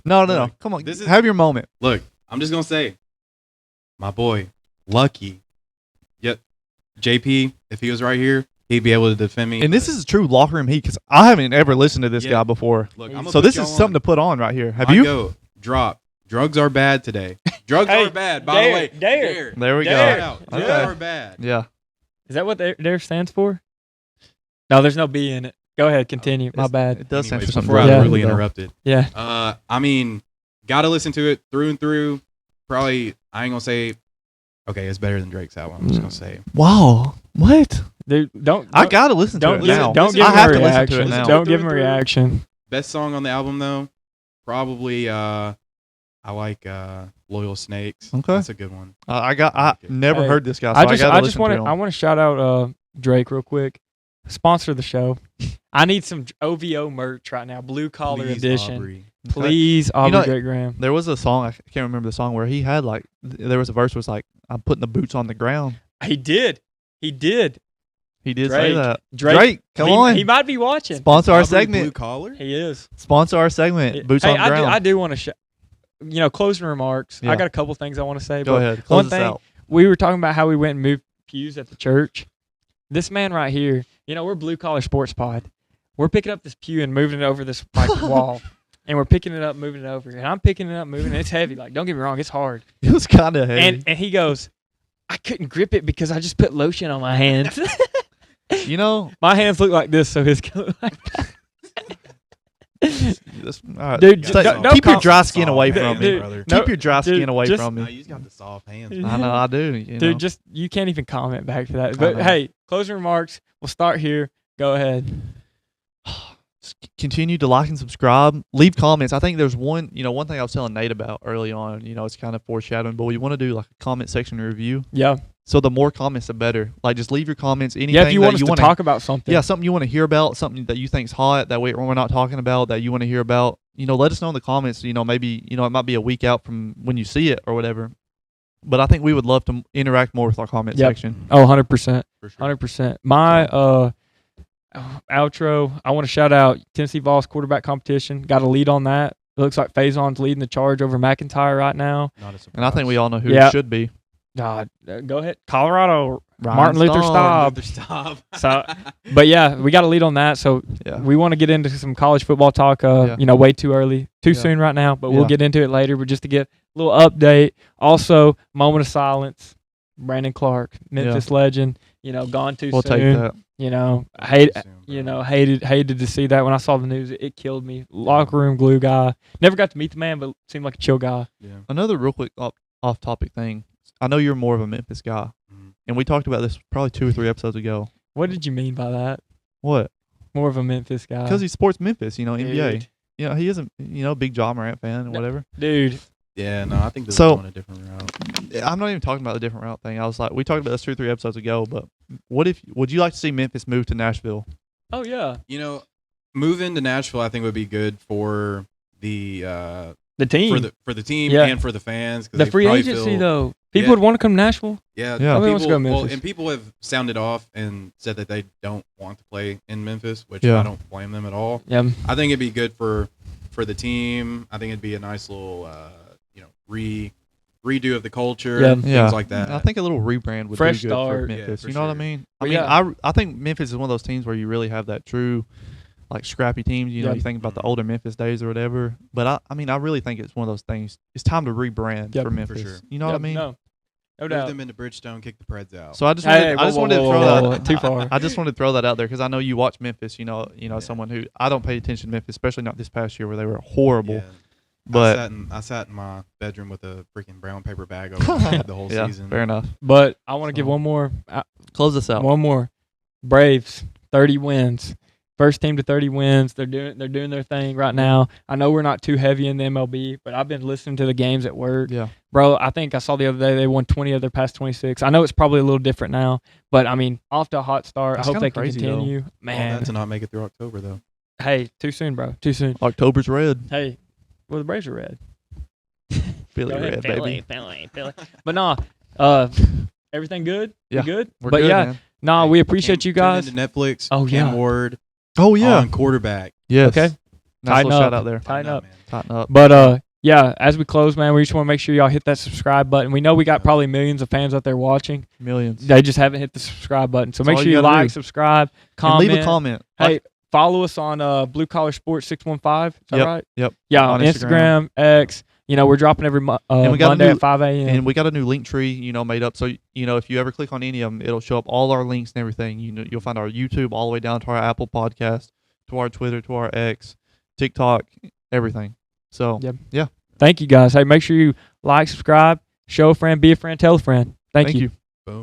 No. Look, Come on. this is- Have your moment. Look, I'm just gonna say, my boy, Lucky. Yep, JP. If he was right here, he'd be able to defend me. And this is true locker room heat because I haven't ever listened to this Yeah. guy before. Look, I'm gonna So put this y'all is something to on. put on right here. Have I you? go drop. Drugs are bad today. Drugs Hey, are bad. By the way, dare. There we Dare. go. Out. Drugs Okay. are bad. Yeah. Is that what there stands for? No, there's no B in it. Go ahead, continue. My bad. It does stand Anyways, for something. before I Yeah. was really interrupted. Yeah. I mean, gotta listen to it through and through. Probably, I ain't gonna say, okay, it's better than Drake's album. I'm just gonna say, Wow. What? Dude, I gotta listen to don't it give now. don't give I him have a to listen reaction. to it now. Don't give him a Through. reaction. Best song on the album though, probably I like Loyal Snakes. Okay. That's a good one. I never Hey, heard this guy, so I I just gotta I just listen want to to him. I want to shout out Drake real quick. Sponsor the show. I need some OVO merch right now. Blue collar Please, edition. Aubrey. Please, Aubrey know, Drake Graham. There was a song, I can't remember the song, where he had like, there was a verse was like, I'm putting the boots on the ground. He did. He did say Drake. that. Drake, come he, on. He might be watching. Sponsor our Aubrey Blue segment. Collar. He is. Sponsor our segment. Boots hey, on the ground. I do want to closing remarks. Yeah. I got a couple things I want to say. Go but ahead. one Close this thing, out. we were talking about how we went and moved pews at the church. This man right here, we're Blue Collar Sports Pod. We're picking up this pew and moving it over this wall. And we're picking it up, moving it over. And I'm picking it up, moving it. It's heavy. Like, don't get me wrong, it's hard. It was kind of heavy. And he goes, I couldn't grip it because I just put lotion on my hands. My hands look like this, so his go like that. All right. Dude, no keep your dry soft skin away hands, from me. brother. Keep your dry skin dude, away just- from No, me. you got the soft hands. Dude, I know, I do. Dude, you can't even comment back to that. I But know. hey, closing remarks. We'll start here. Go ahead. Just continue to like and subscribe. Leave comments. I think there's one thing I was telling Nate about early on. It's kind of foreshadowing, but we want to do like a comment section review. Yeah. So the more comments, the better. Like, just leave your comments. Anything Yeah, if you that want us you to want talk about something. yeah, something you want to hear about, something that you think's hot that we're not talking about that you want to hear about. Let us know in the comments. Maybe it might be a week out from when you see it or whatever. But I think we would love to interact more with our comment Yep. section. Oh, 100%. For sure. 100%. My outro, I want to shout out Tennessee Vols quarterback competition. Got a lead on that. It looks like Faison's leading the charge over McIntyre right now. Not a surprise. And I think we all know who Yeah. it should be. God, go ahead. Colorado, Ryan Martin Luther Staub. Staub. So, but yeah, we got a lead on that. So Yeah. we want to get into some college football talk. Way too early, too Yeah. soon right now. But we'll Yeah. get into it later. But just to get a little update. Also, moment of silence. Brandon Clark, Memphis legend. Gone too We'll soon. take that. Hated to see that when I saw the news. It killed me. Locker room glue guy. Never got to meet the man, but seemed like a chill guy. Yeah. Another real quick off-topic thing. I know you're more of a Memphis guy, Mhm. and we talked about this probably 2 or 3 episodes ago. What did you mean by that? What? More of a Memphis guy. Because he supports Memphis, NBA. Dude. He isn't, big Ja Morant fan or No. whatever. Dude, Yeah, no, I think this So- is going a different route. I'm not even talking about the different route thing. I was like, we talked about this 2 or 3 episodes ago, but would you like to see Memphis move to Nashville? oh yeah, Moving to Nashville, I think would be good for the the team, for the team Yeah. and for the fans. 'Cause the they free probably agency feel- though. People Yeah. would want to come to Nashville. Yeah, Yeah. Nobody wants to go to Well, Memphis. and people have sounded off and said that they don't want to play in Memphis, which Yeah. I don't blame them at all. Yeah, I think it'd be good for the team. I think it'd be a nice little redo of the culture, Yeah. things like that. I think a little rebrand would Fresh be good for start. Memphis. Yeah, for You know what I sure. mean? I But mean, yeah. I think Memphis is one of those teams where you really have that true, like, scrappy teams. Yeah. You think about the older Memphis days or whatever. But I really think it's one of those things. It's time to rebrand Yep. for For Memphis. sure. You know what I mean? No Move doubt. them into Bridgestone, kick the Preds out. So I just Hey, wanted to whoa, throw whoa, that too far. I just wanted to throw that out there because I know you watch Memphis. Someone who I don't pay attention to Memphis, especially not this past year where they were horrible. Yeah. But I sat in my bedroom with a freaking brown paper bag over my head the whole yeah, season. fair enough. But I want to give So- one more. Close this out. One more. Braves, 30 wins. First team to 30 wins. They're doing their thing right now. I know we're not too heavy in the MLB, but I've been listening to the games at work. Yeah. Bro, I think I saw the other day they won 20 of their past 26. I know it's probably a little different now, but I mean, off to a hot start. That's I hope kinda they can crazy, though. continue. All Man, that to not make it through October though. hey, too soon, bro. Too soon. October's red. Hey, well, the Braves are red. Philly Go ahead, red, baby. Philly. But nah, everything good? We Yeah, good? We're but good, yeah, man. nah, Hey, we appreciate you tune guys. into Netflix. Oh, Cam yeah. Ward Oh yeah. on quarterback. Yes. Okay. Nice Tighten little shout up. out there. Tighten I know, up. man. Tighten up. But yeah, as we close, man, we just want to make sure y'all hit that subscribe button. We know we got probably millions of fans out there watching. Millions. They just haven't hit the subscribe button. So That's make all sure you you gotta like, do. subscribe, And comment. leave a comment. Hey, follow us on Blue Collar Sports 615. Is that Yep, right? yep. Yeah, On on Instagram, X. We're dropping every And we got a Monday new- at 5 a.m. And we got a new link tree, made up. So, if you ever click on any of them, it'll show up all our links and everything. You'll find our YouTube all the way down to our Apple podcast, to our Twitter, to our X, TikTok, everything. So, Yep. yeah. Thank you, guys. Hey, make sure you like, subscribe, show a friend, be a friend, tell a friend. Thank you. Boom.